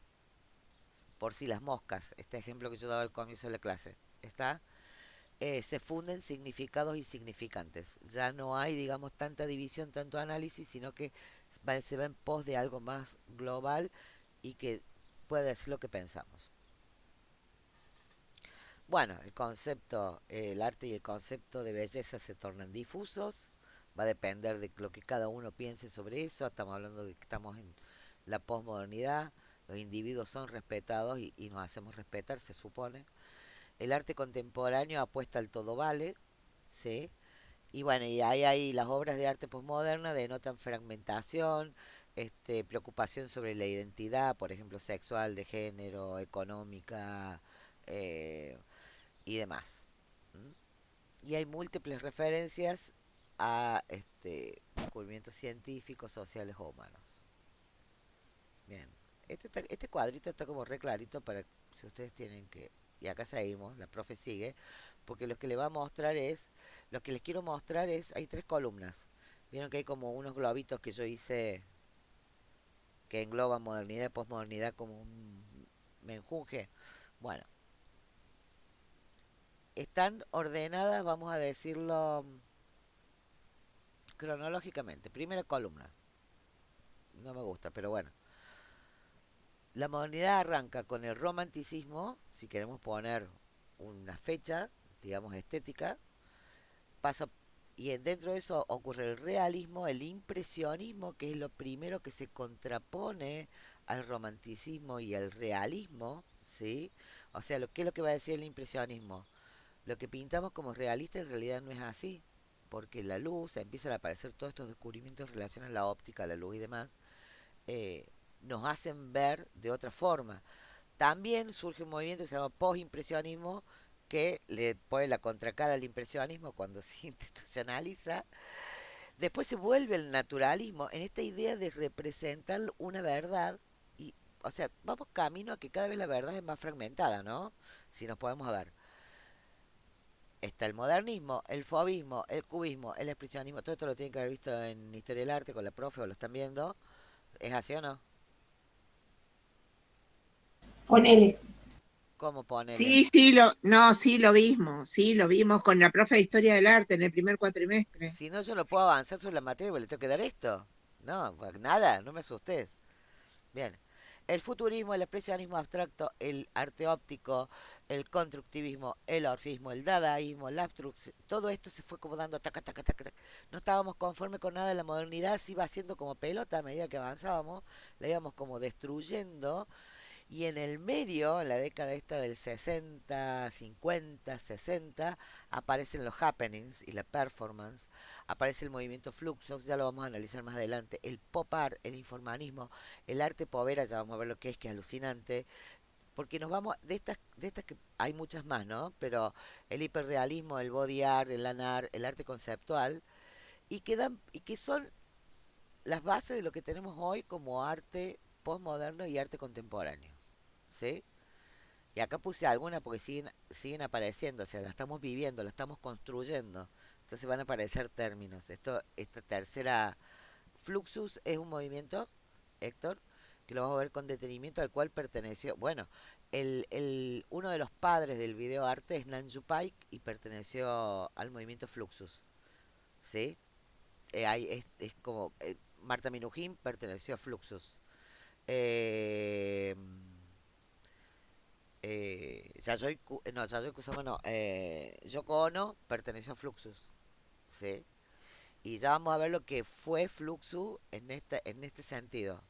por si las moscas, este ejemplo que yo daba al comienzo de la clase, ¿está? Se funden significados y significantes. Ya no hay, digamos, tanta división, tanto análisis, sino que se va en pos de algo más global y que puede decir lo que pensamos. Bueno, el concepto, el arte y el concepto de belleza se tornan difusos, va a depender de lo que cada uno piense sobre eso, estamos hablando de que estamos en la posmodernidad, los individuos son respetados y nos hacemos respetar, se supone. El arte contemporáneo apuesta al todo vale, ¿sí? Y bueno, y ahí las obras de arte posmoderna denotan fragmentación, preocupación sobre la identidad, por ejemplo, sexual, de género, económica, eh, y demás. ¿Mm? Y hay múltiples referencias a descubrimientos científicos, sociales o humanos. Bien, este cuadrito está como re clarito para si ustedes tienen que, y acá seguimos, la profe sigue, porque lo que le va a mostrar es, lo que les quiero mostrar es, hay tres columnas. Vieron que hay como unos globitos que yo hice que engloban modernidad y posmodernidad como un menjunje. Bueno, están ordenadas, vamos a decirlo, cronológicamente. Primera columna, no me gusta, pero bueno. La modernidad arranca con el romanticismo, si queremos poner una fecha, digamos estética, pasa y dentro de eso ocurre el realismo, el impresionismo, que es lo primero que se contrapone al romanticismo y al realismo, ¿sí? O sea, ¿qué es lo que va a decir el impresionismo? Lo que pintamos como realista en realidad no es así, porque la luz, empiezan a aparecer todos estos descubrimientos en relación a la óptica, la luz y demás, eh, nos hacen ver de otra forma. También surge un movimiento que se llama postimpresionismo, que le pone la contracara al impresionismo cuando se institucionaliza. Después se vuelve el naturalismo en esta idea de representar una verdad y, o sea, vamos camino a que cada vez la verdad es más fragmentada, ¿no? Si nos podemos ver. Está el modernismo, el fauvismo, el cubismo, el expresionismo, todo esto lo tienen que haber visto en Historia del Arte con la profe o lo están viendo. ¿Es así o no? Ponele. ¿Cómo ponele? Sí, no, sí, lo vimos con la profe de Historia del Arte en el primer cuatrimestre. Si no, yo no puedo avanzar sobre la materia porque le tengo que dar esto. No, pues nada, no me asustes. Bien. El futurismo, el expresionismo abstracto, el arte óptico, el constructivismo, el orfismo, el dadaísmo, la abstracción, todo esto se fue como dando taca, taca, taca, taca. No estábamos conformes con nada de la modernidad, se iba haciendo como pelota a medida que avanzábamos, la íbamos como destruyendo y en el medio, en la década esta del 60, 50, 60, aparecen los happenings y la performance, aparece el movimiento Fluxus, ya lo vamos a analizar más adelante, el pop art, el informalismo, el arte povera, ya vamos a ver lo que es alucinante, porque nos vamos, de estas que hay muchas más, ¿no? Pero el hiperrealismo, el body art, el land art, el arte conceptual, y que son las bases de lo que tenemos hoy como arte postmoderno y arte contemporáneo. ¿Sí? Y acá puse algunas porque siguen apareciendo, o sea, la estamos viviendo, la estamos construyendo. Entonces van a aparecer términos. Esta tercera Fluxus es un movimiento, Héctor, que lo vamos a ver con detenimiento al cual perteneció. Bueno, uno de los padres del video arte es Nanju Paik y perteneció al movimiento Fluxus. ¿Sí? Es como Marta Minujín perteneció a Fluxus. Eh, Yayoi Kusama no, Yoko Ono perteneció a Fluxus, ¿sí? Y ya vamos a ver lo que fue Fluxus en este sentido.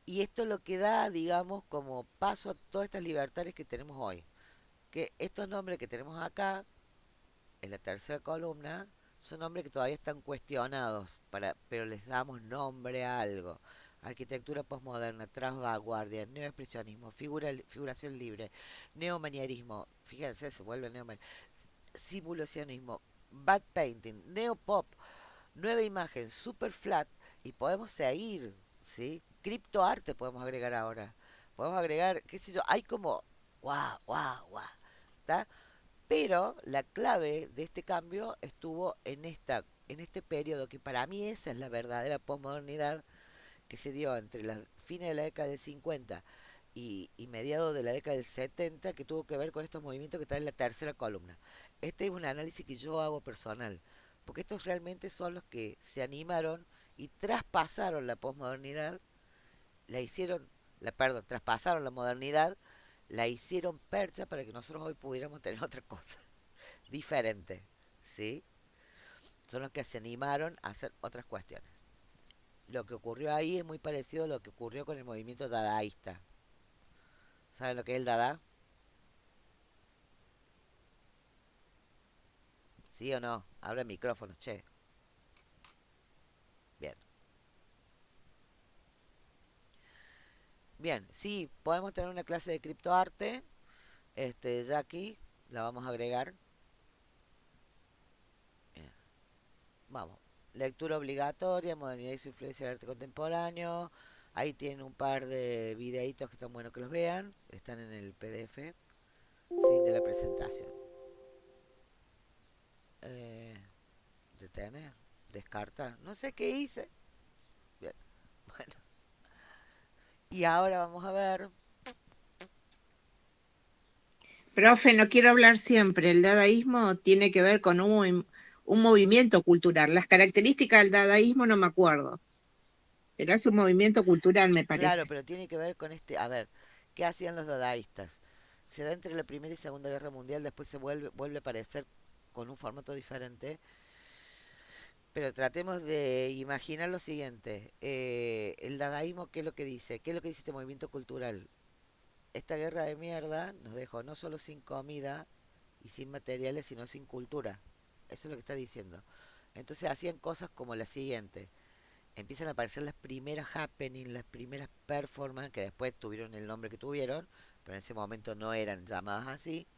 Y esto es lo que da, digamos, como paso a todas estas libertades que tenemos hoy. Que estos nombres que tenemos acá, en la tercera columna, son nombres que todavía están cuestionados, pero les damos nombre a algo. Arquitectura postmoderna, transvanguardia, neoexpresionismo, figuración libre, neomanierismo, fíjense, se vuelve simulacionismo, bad painting, neopop, nueva imagen, super flat, y podemos seguir, ¿sí? Criptoarte podemos agregar ahora. Podemos agregar, qué sé yo, hay como, guau, guau, guau, ¿está? Pero la clave de este cambio estuvo en este periodo, que para mí esa es la verdadera posmodernidad, que se dio entre las fines de la década del 50 y mediados de la década del 70, que tuvo que ver con estos movimientos que están en la tercera columna. Este es un análisis que yo hago personal, porque estos realmente son los que se animaron y traspasaron la posmodernidad, la hicieron, perdón, traspasaron la modernidad, la hicieron percha para que nosotros hoy pudiéramos tener otra cosa diferente, ¿sí? Son los que se animaron a hacer otras cuestiones. Lo que ocurrió ahí es muy parecido a lo que ocurrió con el movimiento dadaísta. ¿Saben lo que es el dada? ¿Sí o no? Abra el micrófono, che. Bien. Bien, sí, podemos tener una clase de criptoarte. Ya aquí la vamos a agregar. Bien, vamos. Lectura obligatoria, modernidad y su influencia del arte contemporáneo. Ahí tienen un par de videitos que están buenos que los vean. Están en el PDF. Fin de la presentación. Eh, detener, descartar. No sé qué hice. Bien, bueno. Y ahora vamos a ver. Profe, no quiero hablar siempre. El dadaísmo tiene que ver con un movimiento cultural. Las características del dadaísmo no me acuerdo, pero es un movimiento cultural, me Claro, parece. pero tiene que ver con este. A ver, ¿qué hacían los dadaístas? Se da entre la Primera y Segunda Guerra Mundial, después se vuelve a aparecer con un formato diferente. Pero tratemos de imaginar lo siguiente. El dadaísmo, ¿qué es lo que dice? ¿Qué es lo que dice este movimiento cultural? Esta guerra de mierda nos dejó no solo sin comida y sin materiales, sino sin cultura. Eso es lo que está diciendo. Entonces hacían cosas como la siguiente. Empiezan a aparecer las primeras happenings, las primeras performances, que después tuvieron el nombre que tuvieron, pero en ese momento no eran llamadas así.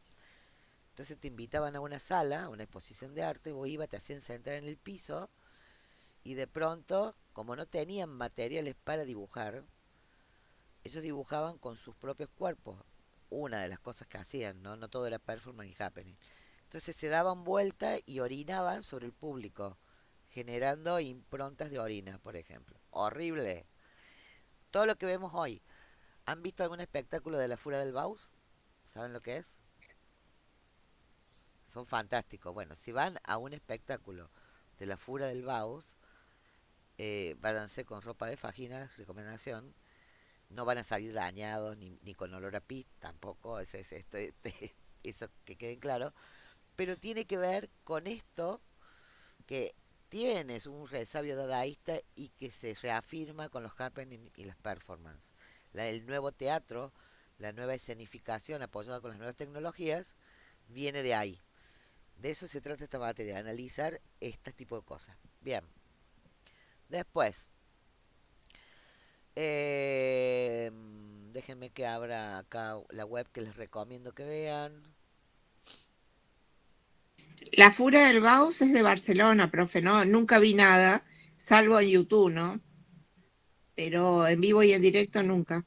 Entonces te invitaban a una sala, a una exposición de arte, vos ibas, te hacían sentar en el piso y de pronto, como no tenían materiales para dibujar, ellos dibujaban con sus propios cuerpos. Una de las cosas que hacían, ¿no? No todo era performance y happening. Entonces se daban vuelta y orinaban sobre el público, generando improntas de orina, por ejemplo. Horrible. Todo lo que vemos hoy. ¿Han visto algún espectáculo de la Fura del Baus? ¿Saben lo que es? Son fantásticos. Bueno, si van a un espectáculo de la Fura del Baus, váyanse con ropa de fajinas, recomendación. No van a salir dañados ni con olor a pis, tampoco, eso que quede claro. Pero tiene que ver con esto que tienes un resabio dadaísta y que se reafirma con los happenings y las performances. El nuevo teatro, la nueva escenificación apoyada con las nuevas tecnologías, viene de ahí. De eso se trata esta materia, analizar este tipo de cosas. Bien, después, eh, déjenme que abra acá la web que les recomiendo que vean. La Fura del Baus es de Barcelona, profe, ¿no? Nunca vi nada, salvo en YouTube, ¿no? Pero en vivo y en directo nunca.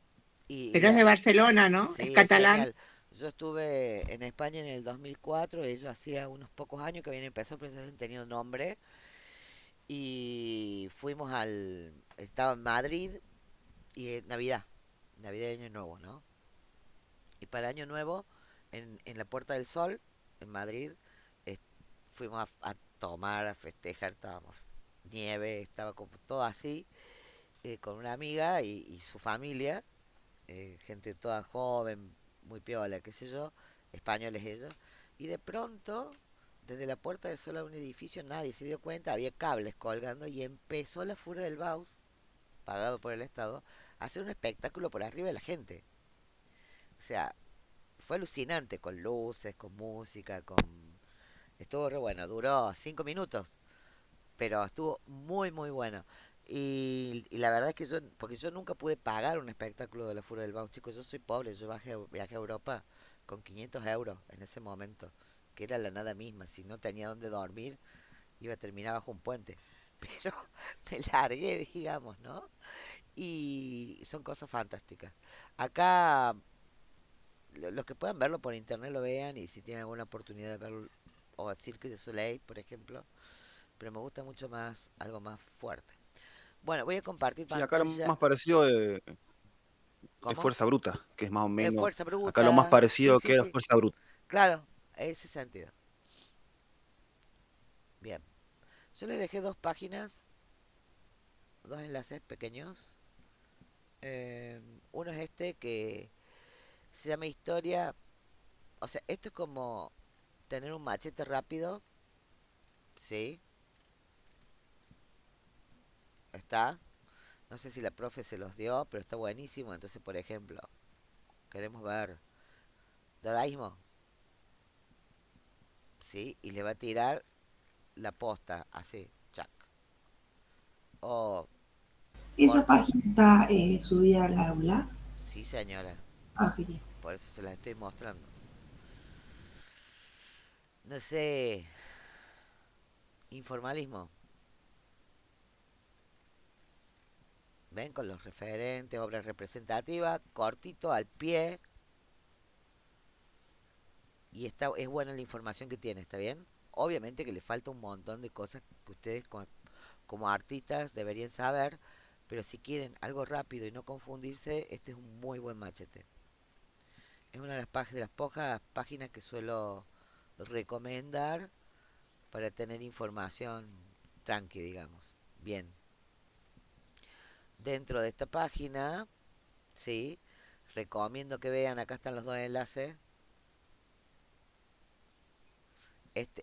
Y Pero es la, de Barcelona, ¿no? Es sí, es catalán. genial. Yo estuve en España en el 2004, ellos hacía unos pocos años que habían empezado, pero ellos habían tenido nombre. Y fuimos estaba en Madrid y Navidad, Navidad y Año Nuevo, ¿no? Y para Año Nuevo, en la Puerta del Sol, en Madrid, es- fuimos a tomar, a festejar, estábamos nieve, estaba como todo así, con una amiga y su familia, gente toda joven, muy piola, qué sé yo, españoles ellos, y de pronto, desde la Puerta del Sol a un edificio, nadie se dio cuenta, había cables colgando y empezó la Furia del Baus, pagado por el Estado, a hacer un espectáculo por arriba de la gente. O sea, fue alucinante, con luces, con música, con... Estuvo re bueno, duró 5 minutos, pero estuvo muy, muy bueno. Y la verdad es que porque yo nunca pude pagar un espectáculo de la Furia del Baus, chicos, yo soy pobre, yo viajé a Europa con 500 euros en ese momento, que era la nada misma, si no tenía dónde dormir, iba a terminar bajo un puente. Pero me largué, digamos, ¿no? Y son cosas fantásticas. Acá, los que puedan verlo por internet lo vean y si tienen alguna oportunidad de verlo, o Cirque du Soleil, por ejemplo, pero me gusta mucho más, algo más fuerte. Bueno, voy a compartir Sí, acá lo pantalla. más parecido es ¿Cómo? Fuerza Bruta, que es más o menos. Fuerza Acá lo más bruta. Sí, parecido sí, que era sí. Fuerza Bruta. Claro, ese sentido. Bien. Yo les dejé dos páginas, dos enlaces pequeños. Eh, Uno es este que se llama Historia. O sea, esto es como tener un machete rápido. Sí, está. No sé si la profe se los dio, pero está buenísimo. Entonces, por ejemplo, queremos ver dadaísmo. Sí, y le va a tirar la posta así, chac. O Esa corte. página está subida al aula. Sí, señora. Ah, genial. Por eso se las estoy mostrando. No sé, informalismo. Ven con los referentes, obra representativa, cortito al pie. Y es buena la información que tiene, ¿está bien? Obviamente que le falta un montón de cosas que ustedes como artistas deberían saber, pero si quieren algo rápido y no confundirse, este es un muy buen machete. Es una de las pocas páginas que suelo recomendar para tener información tranqui, digamos. Bien. Dentro de esta página, sí, recomiendo que vean, acá están los dos enlaces,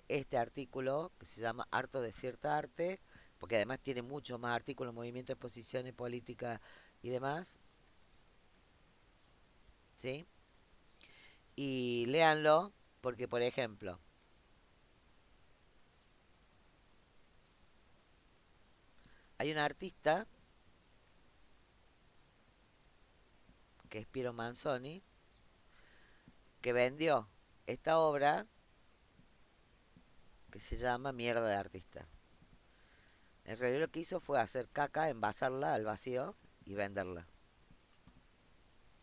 este artículo que se llama Harto de cierta arte, porque además tiene muchos más artículos, movimientos, exposiciones, política y demás, ¿sí? Y léanlo, porque por ejemplo, hay un artista que es Piero Manzoni, que vendió esta obra que se llama Mierda de Artista. En realidad lo que hizo fue hacer caca, envasarla al vacío y venderla.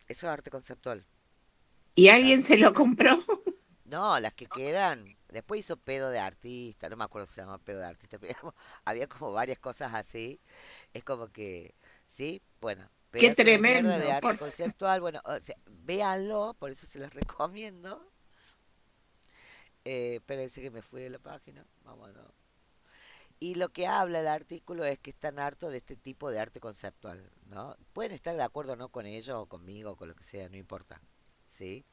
Eso es arte conceptual, ¿Y ¿está? alguien se lo compró? No, las que quedan. Después hizo pedo de artista, no me acuerdo si se llama pedo de artista, pero había como varias cosas así. Es como que, sí, bueno, Qué pedazo de mierda de tremendo. arte conceptual. Bueno, o sea, véanlo, por eso se los recomiendo. Espérense que me fui de la página. Vámonos. Y lo que habla el artículo es que están hartos de este tipo de arte conceptual, ¿no? Pueden estar de acuerdo o no con ellos, o conmigo, o con lo que sea, no importa. ¿Sí?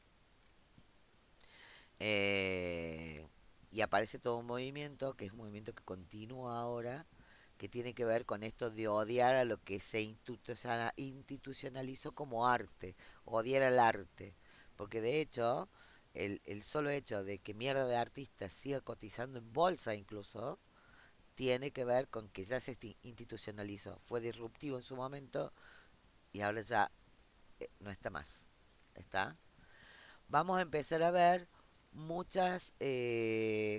Eh, y aparece todo un movimiento, que es un movimiento que continúa ahora, que tiene que ver con esto de odiar a lo que se institucionalizó como arte, odiar al arte. Porque de hecho, el solo hecho de que mierda de artista siga cotizando en bolsa incluso, tiene que ver con que ya se institucionalizó. Fue disruptivo en su momento y ahora ya no está más. ¿Está? Vamos a empezar a ver muchas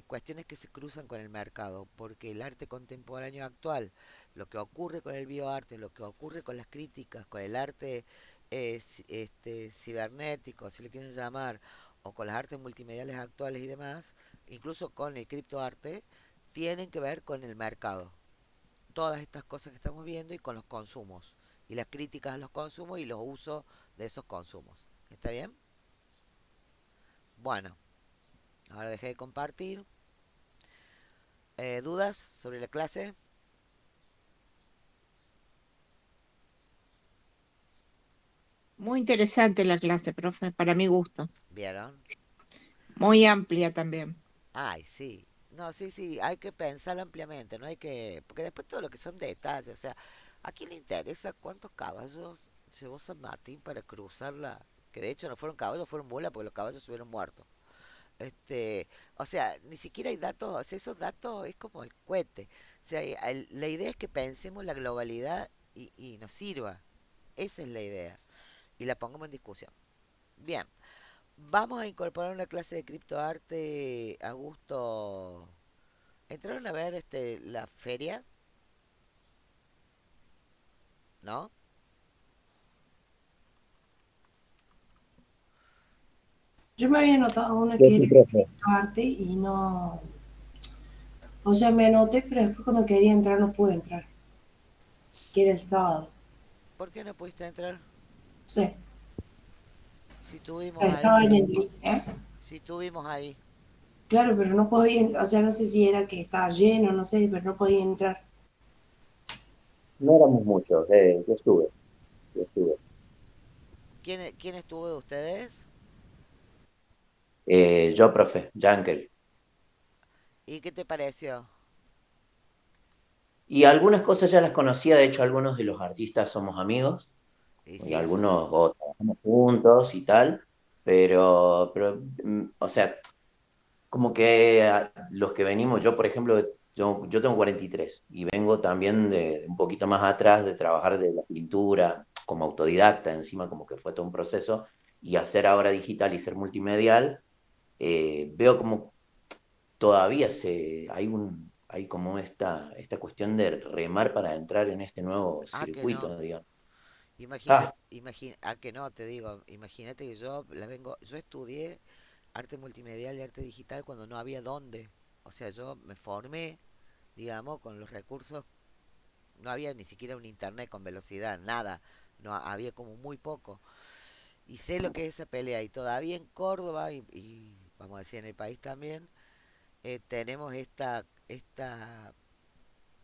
cuestiones que se cruzan con el mercado, porque el arte contemporáneo actual, lo que ocurre con el bioarte, lo que ocurre con las críticas, con el arte cibernético, si lo quieren llamar, o con las artes multimediales actuales y demás, incluso con el criptoarte, tienen que ver con el mercado. Todas estas cosas que estamos viendo y con los consumos, y las críticas a los consumos y los usos de esos consumos. ¿Está bien? Bueno, ahora dejé de compartir. ¿Dudas sobre la clase? Muy interesante la clase, profe, para mi gusto. ¿Vieron? Muy amplia también. Ay, sí. No, sí, sí, hay que pensar ampliamente, no hay que... Porque después todo lo que son detalles, o sea, ¿a quién le interesa cuántos caballos llevó San Martín para cruzarla? Que de hecho no fueron caballos, fueron mulas porque los caballos estuvieron muertos. O sea, ni siquiera hay datos, o sea, esos datos es como el cohete. O sea, la idea es que pensemos la globalidad y nos sirva. Esa es la idea. Y la pongamos en discusión. Bien, vamos a incorporar una clase de criptoarte a gusto. ¿Entraron a ver la feria? ¿No? Yo me había anotado una Yo que sí, era profe. arte y no. O sea, me anoté, pero después cuando quería entrar no pude entrar. que era el sábado. ¿Por qué no pudiste entrar? No sé, Si o estuvimos sea, ahí, estaba en el... ¿eh? si estuvimos ahí. Claro, pero no podía, o sea, no sé si era que estaba lleno, no sé, pero no podía entrar. No éramos muchos, yo estuve. ¿Quién estuvo de ustedes? Yo, profe, Yankel. ¿Y qué te pareció? Y algunas cosas ya las conocía, de hecho algunos de los artistas somos amigos, Y y sí, nosotros. algunos trabajamos juntos y tal, o sea, como que los que venimos, yo por ejemplo, yo tengo 43 y vengo también de un poquito más atrás de trabajar de la pintura como autodidacta, encima como que fue todo un proceso, y hacer ahora digital y ser multimedial, veo como todavía hay como esta cuestión de remar para entrar en este nuevo Ah, que no. circuito, digamos. Imagínate, Ah, que no, te digo, imagínate que yo estudié arte multimedial y arte digital cuando no había dónde. O sea, yo me formé, digamos, con los recursos, no había ni siquiera un internet con velocidad, nada, no había como muy poco. Y sé lo que es esa pelea y todavía en Córdoba y vamos a decir en el país también, tenemos esta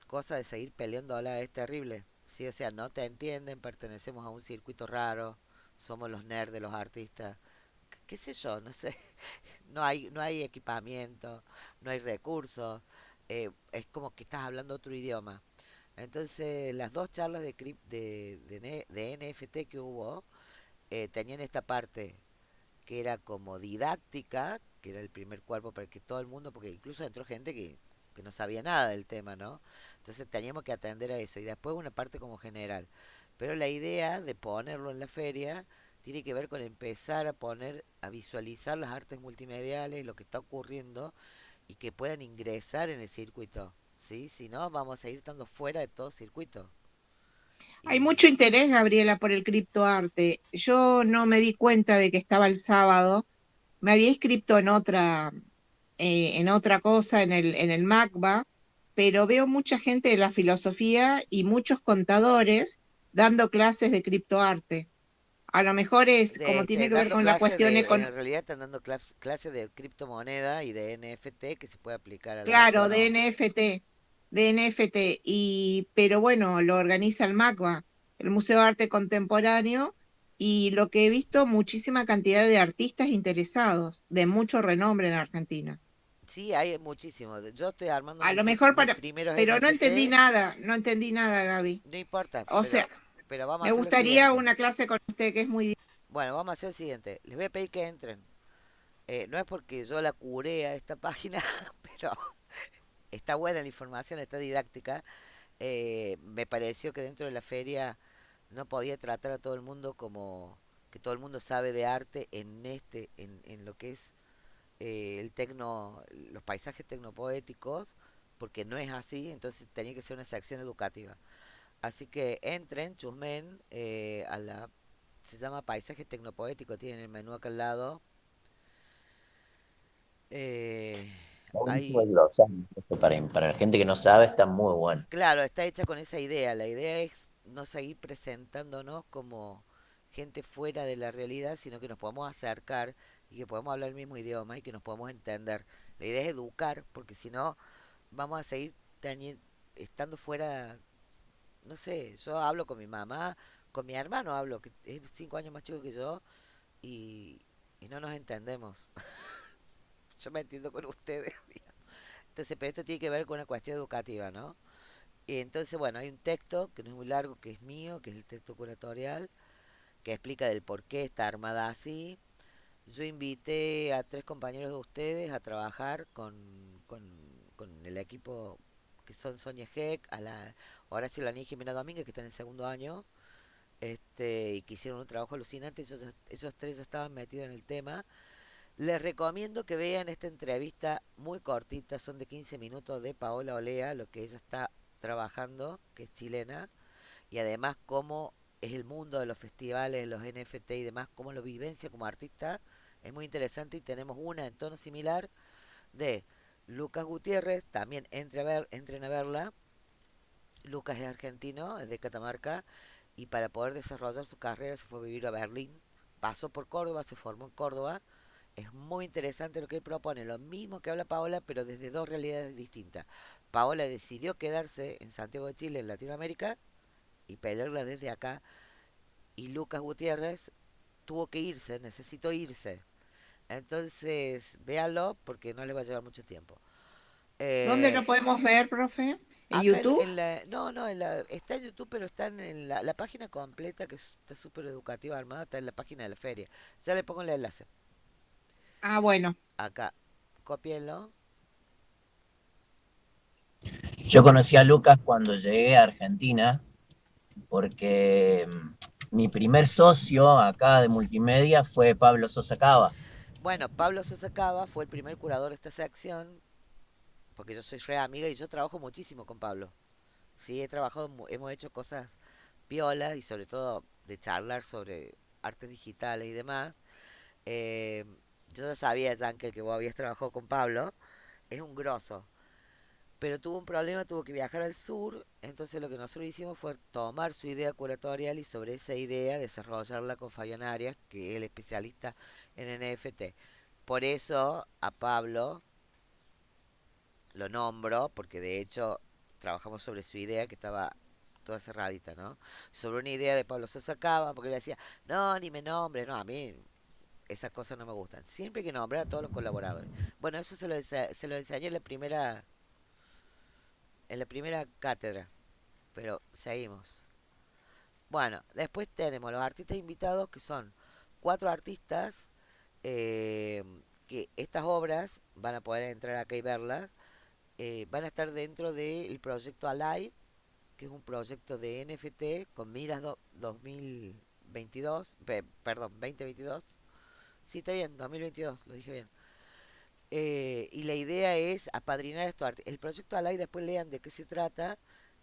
cosa de seguir peleándola, es terrible. Sí, o sea, no te entienden, pertenecemos a un circuito raro, somos los nerds de los artistas, qué sé yo, no sé, no hay equipamiento, no hay recursos, es como que estás hablando otro idioma. Entonces, las dos charlas de NFT que hubo tenían esta parte que era como didáctica, que era el primer cuerpo para que todo el mundo, porque incluso entró gente que no sabía nada del tema, ¿no? Entonces teníamos que atender a eso. Y después una parte como general. Pero la idea de ponerlo en la feria tiene que ver con empezar a poner, a visualizar las artes multimediales, lo que está ocurriendo y que puedan ingresar en el circuito. ¿Sí? Si no, vamos a ir estando fuera de todo circuito. Hay Y mucho interés, Gabriela, por el criptoarte. Yo no me di cuenta de que estaba el sábado. Me había inscrito en otra cosa, en el MACBA, pero veo mucha gente de la filosofía y muchos contadores dando clases de criptoarte. A lo mejor es como tiene que ver dando con la clases cuestión de, económica. en realidad están dando clases de criptomoneda y de NFT que se puede aplicar al arte o Claro, de no. NFT, pero bueno, lo organiza el MACBA, el Museo de Arte Contemporáneo, y lo que he visto, muchísima cantidad de artistas interesados, de mucho renombre en Argentina. Sí, hay muchísimo. Yo estoy armando A lo mejor mis primeros pero NFT, no entendí nada, Gaby. no importa, O sea, pero vamos a me hacer lo gustaría siguiente. una clase con usted que es muy... Bueno, vamos a hacer lo siguiente. Les voy a pedir que entren. No es porque yo la curé a esta página, pero está buena la información, está didáctica. Me pareció que dentro de la feria no podía tratar a todo el mundo como que todo el mundo sabe de arte en lo que es los paisajes tecnopoéticos, porque no es así, entonces tenía que ser una sección educativa. Así que entren, chusmen, se llama Paisaje Tecnopoético, tienen el menú acá al lado. Eh, está buenísimo hay, el glosario, esto para la gente que no sabe está muy bueno. claro, está hecha con esa idea. La idea es no seguir presentándonos como gente fuera de la realidad, sino que nos podamos acercar y que podamos hablar el mismo idioma y que nos podamos entender. La idea es educar, porque si no, vamos a seguir estando fuera. No sé, yo hablo con mi mamá, con mi hermano hablo, que es 5 años más chico que yo, y no nos entendemos. Yo me entiendo con ustedes. Entonces, pero esto tiene que ver con una cuestión educativa, ¿no? Y entonces, bueno, hay un texto que no es muy largo, que es mío, que es el texto curatorial, que explica del por qué está armada así. Yo invité a 3 compañeros de ustedes a trabajar con el equipo que son Sonia Heck, Horacio Laní y Jimena Domínguez, que están en segundo año, y que hicieron un trabajo alucinante. Ellos tres ya estaban metidos en el tema. Les recomiendo que vean esta entrevista muy cortita, son de 15 minutos de Paola Olea, lo que ella está trabajando, que es chilena, y además cómo es el mundo de los festivales, los NFT y demás, cómo lo vivencia como artista, es muy interesante y tenemos una en tono similar de Lucas Gutiérrez, también entren a verla, Lucas es argentino, es de Catamarca, y para poder desarrollar su carrera se fue a vivir a Berlín. Pasó por Córdoba, se formó en Córdoba. Es muy interesante lo que él propone, lo mismo que habla Paola, pero desde dos realidades distintas. Paola decidió quedarse en Santiago de Chile, en Latinoamérica, y pelearla desde acá, y Lucas Gutiérrez tuvo que irse, necesitó irse. Entonces, véalo porque no le va a llevar mucho tiempo. ¿Dónde lo Eh, podemos ver, profe? ¿En Acá YouTube? no, no, está en YouTube, pero está en la página completa, que está súper educativa armada, está en la página de la feria. Ya le pongo el enlace. Ah, bueno. Acá, cópienlo. Yo conocí a Lucas cuando llegué a Argentina, porque mi primer socio acá de multimedia fue Pablo Sosa Cava. Bueno, Pablo Sosa Cava fue el primer curador de esta sección, porque yo soy re amiga y yo trabajo muchísimo con Pablo. Sí, he trabajado, hemos hecho cosas piolas y sobre todo de charlar sobre artes digitales y demás. Eh, yo ya sabía, Yankel, que vos habías trabajado con Pablo. Es un grosso. Pero tuvo un problema, tuvo que viajar al sur. Entonces lo que nosotros hicimos fue tomar su idea curatorial y sobre esa idea desarrollarla con Fabián Arias, que es el especialista en NFT. Por eso a Pablo lo nombro, porque de hecho trabajamos sobre su idea que estaba toda cerradita, ¿no? Sobre una idea de Pablo Sosa Cava, porque él decía, no, ni me nombres, no, a mí esas cosas no me gustan. Siempre hay que nombrar a todos los colaboradores. Bueno, eso se lo enseñé en la primera cátedra, pero seguimos. Bueno, después tenemos los artistas invitados, que son cuatro artistas, eh, que estas obras van a poder entrar acá y verlas. Van a estar dentro del proyecto Alive, que es un proyecto de NFT con miras 2022, perdón, 2022. Sí, está bien, 2022, lo dije bien. Y la idea es apadrinar a estos artistas. El proyecto Alay, después lean de qué se trata.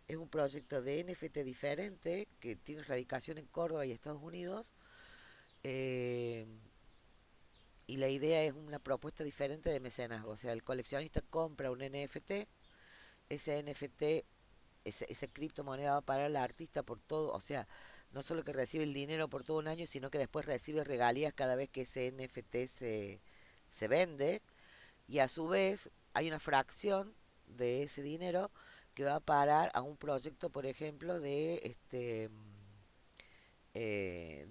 Es un proyecto de NFT diferente que tiene radicación en Córdoba y Estados Unidos. eh, y la idea es una propuesta diferente de mecenazgo. O sea, el coleccionista compra un NFT, ese NFT, esa criptomoneda va para el artista por todo. O sea, no solo que recibe el dinero por todo un año, sino que después recibe regalías cada vez que ese NFT se vende. Y a su vez hay una fracción de ese dinero que va a parar a un proyecto, por ejemplo, de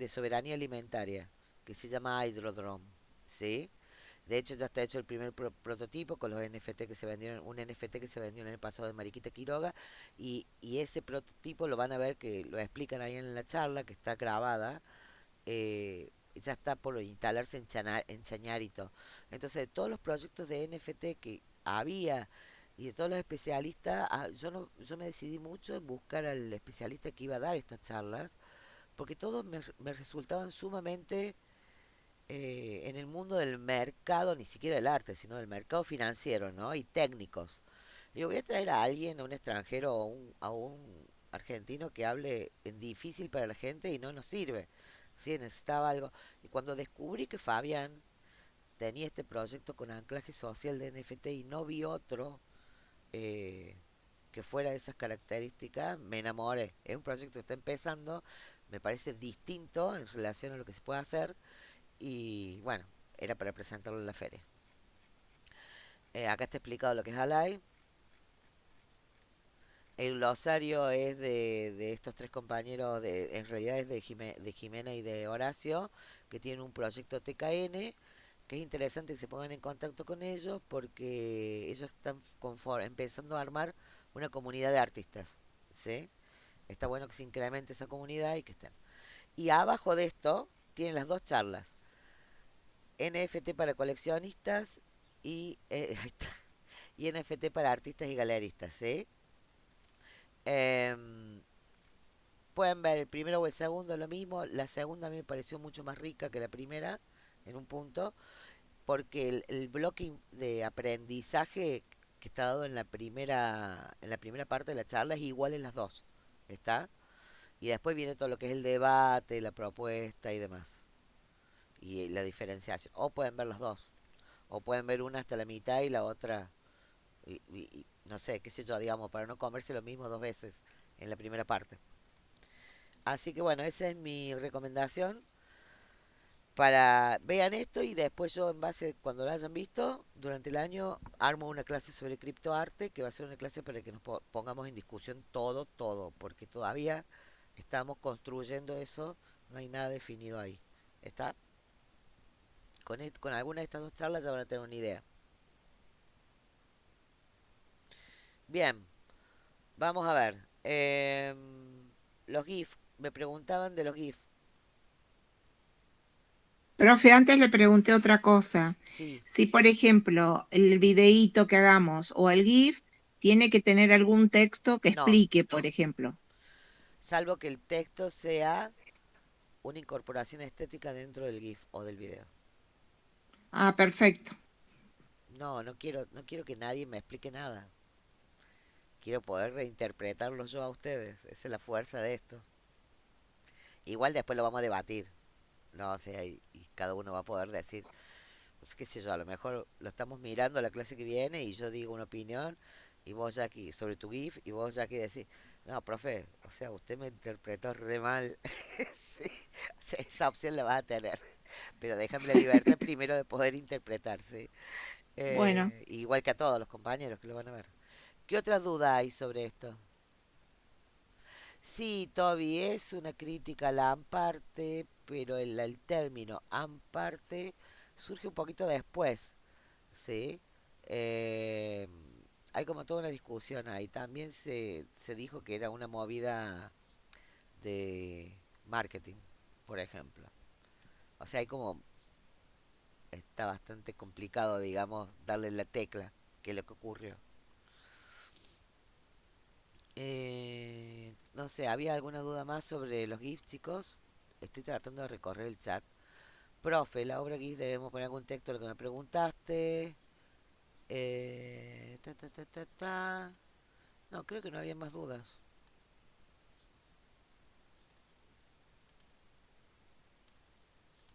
soberanía alimentaria, que se llama Hydrodrome, ¿sí? De hecho, ya está hecho el primer prototipo con los NFT que se vendieron, un NFT que se vendió en el pasado de Mariquita Quiroga, y ese prototipo lo van a ver, que lo explican ahí en la charla, que está grabada, ya está por instalarse en Chañarito. Entonces, de todos los proyectos de NFT que había y de todos los especialistas, yo no, yo me decidí mucho en buscar al especialista que iba a dar estas charlas, porque todos me resultaban sumamente en el mundo del mercado, ni siquiera del arte, sino del mercado financiero, ¿no? Y técnicos. Yo voy a traer a alguien, a un extranjero o a un argentino que hable en difícil para la gente y no nos sirve. Sí, necesitaba algo. Y cuando descubrí que Fabián tenía este proyecto con anclaje social de NFT y no vi otro eh, que fuera de esas características, me enamoré. Es un proyecto que está empezando, me parece distinto en relación a lo que se puede hacer y bueno, era para presentarlo en la feria. Acá está explicado lo que es Alay. El glosario es de estos tres compañeros, en realidad es de Jimena y de Horacio, que tienen un proyecto TKN, que es interesante que se pongan en contacto con ellos porque ellos están empezando a armar una comunidad de artistas, ¿sí? Está bueno que se incremente esa comunidad y que estén. Y abajo de esto tienen las dos charlas, NFT para coleccionistas y, ahí está, y NFT para artistas y galeristas, ¿sí? Em, Pueden ver el primero o el segundo, lo mismo. La segunda a mí me pareció mucho más rica que la primera, en un punto, porque el bloque de aprendizaje que está dado en la primera parte de la charla es igual en las dos. ¿Está? Y después viene todo lo que es el debate, la propuesta y demás. Y la diferenciación. O pueden ver las dos. O pueden ver una hasta la mitad y la otra no sé, qué sé yo, digamos, para no comerse lo mismo dos veces en la primera parte. Así que bueno, esa es mi recomendación para vean esto y después yo en base, cuando lo hayan visto, durante el año armo una clase sobre criptoarte, que va a ser una clase para que nos pongamos en discusión todo, todo, porque todavía estamos construyendo eso, no hay nada definido ahí. ¿Está? Con alguna de estas dos charlas ya van a tener una idea. Bien, vamos a ver. Los GIF, me preguntaban de los GIF. Profe, antes le pregunté otra cosa. Sí, Si, por ejemplo, el videíto que hagamos o el GIF tiene que tener algún texto que no, explique, por ejemplo. salvo que el texto sea una incorporación estética dentro del GIF o del video. Ah, perfecto. No, no quiero que nadie me explique nada. Quiero poder reinterpretarlo yo a ustedes. Esa es la fuerza de esto. Igual después lo vamos a debatir. No, o sea, y cada uno va a poder decir, pues, qué sé yo, a lo mejor lo estamos mirando la clase que viene y yo digo una opinión y vos ya aquí sobre tu GIF y vos ya aquí decís, no, profe, o sea, usted me interpretó re mal. Sí, o sea, esa opción la vas a tener, pero déjame la libertad primero de poder interpretar, ¿sí? Bueno, Igual que a todos los compañeros que lo van a ver. ¿Qué otra duda hay sobre esto? Sí, Toby, es una crítica a la AMPARTE, pero el término AMPARTE surge un poquito después, ¿sí? Eh, Hay como toda una discusión ahí. También se dijo que era una movida de marketing, por ejemplo. O sea, hay como, está bastante complicado, digamos, darle la tecla, que es lo que ocurrió. No sé, ¿había alguna duda más sobre los GIFs, chicos? Estoy tratando de recorrer el chat. Profe, la obra GIF debemos poner algún texto, lo que me preguntaste. Ta, ta, ta, ta, ta. No, creo que no había más dudas.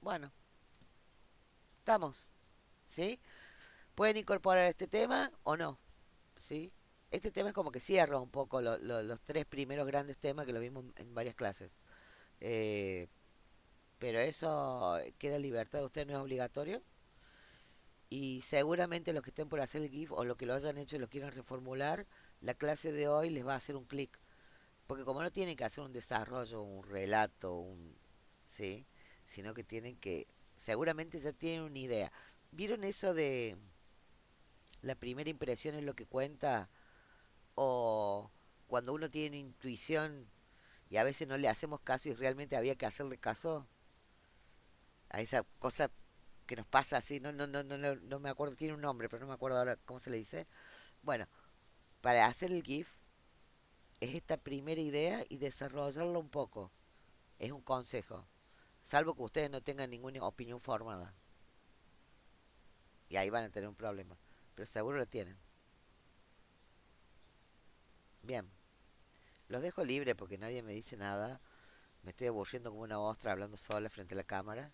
Bueno, estamos, ¿sí? Pueden incorporar este tema o no, ¿sí? Este tema es como que cierra un poco los tres primeros grandes temas que lo vimos en varias clases. Eh, pero eso queda en libertad de usted, no es obligatorio. Y seguramente los que estén por hacer el GIF o los que lo hayan hecho y lo quieran reformular, la clase de hoy les va a hacer un clic. Porque como no tienen que hacer un desarrollo, un relato, ¿sí? Sino que tienen que, seguramente ya tienen una idea. ¿Vieron eso de la primera impresión es lo que cuenta? O cuando uno tiene intuición y a veces no le hacemos caso y realmente había que hacerle caso a esa cosa que nos pasa así, no me acuerdo, tiene un nombre, pero no me acuerdo ahora cómo se le dice. Bueno, para hacer el GIF es esta primera idea y desarrollarlo un poco. Es un consejo. Salvo que ustedes no tengan ninguna opinión formada. Y ahí van a tener un problema. Pero seguro lo tienen. Bien. Los dejo libre porque nadie me dice nada. Me estoy aburriendo como una ostra hablando sola frente a la cámara.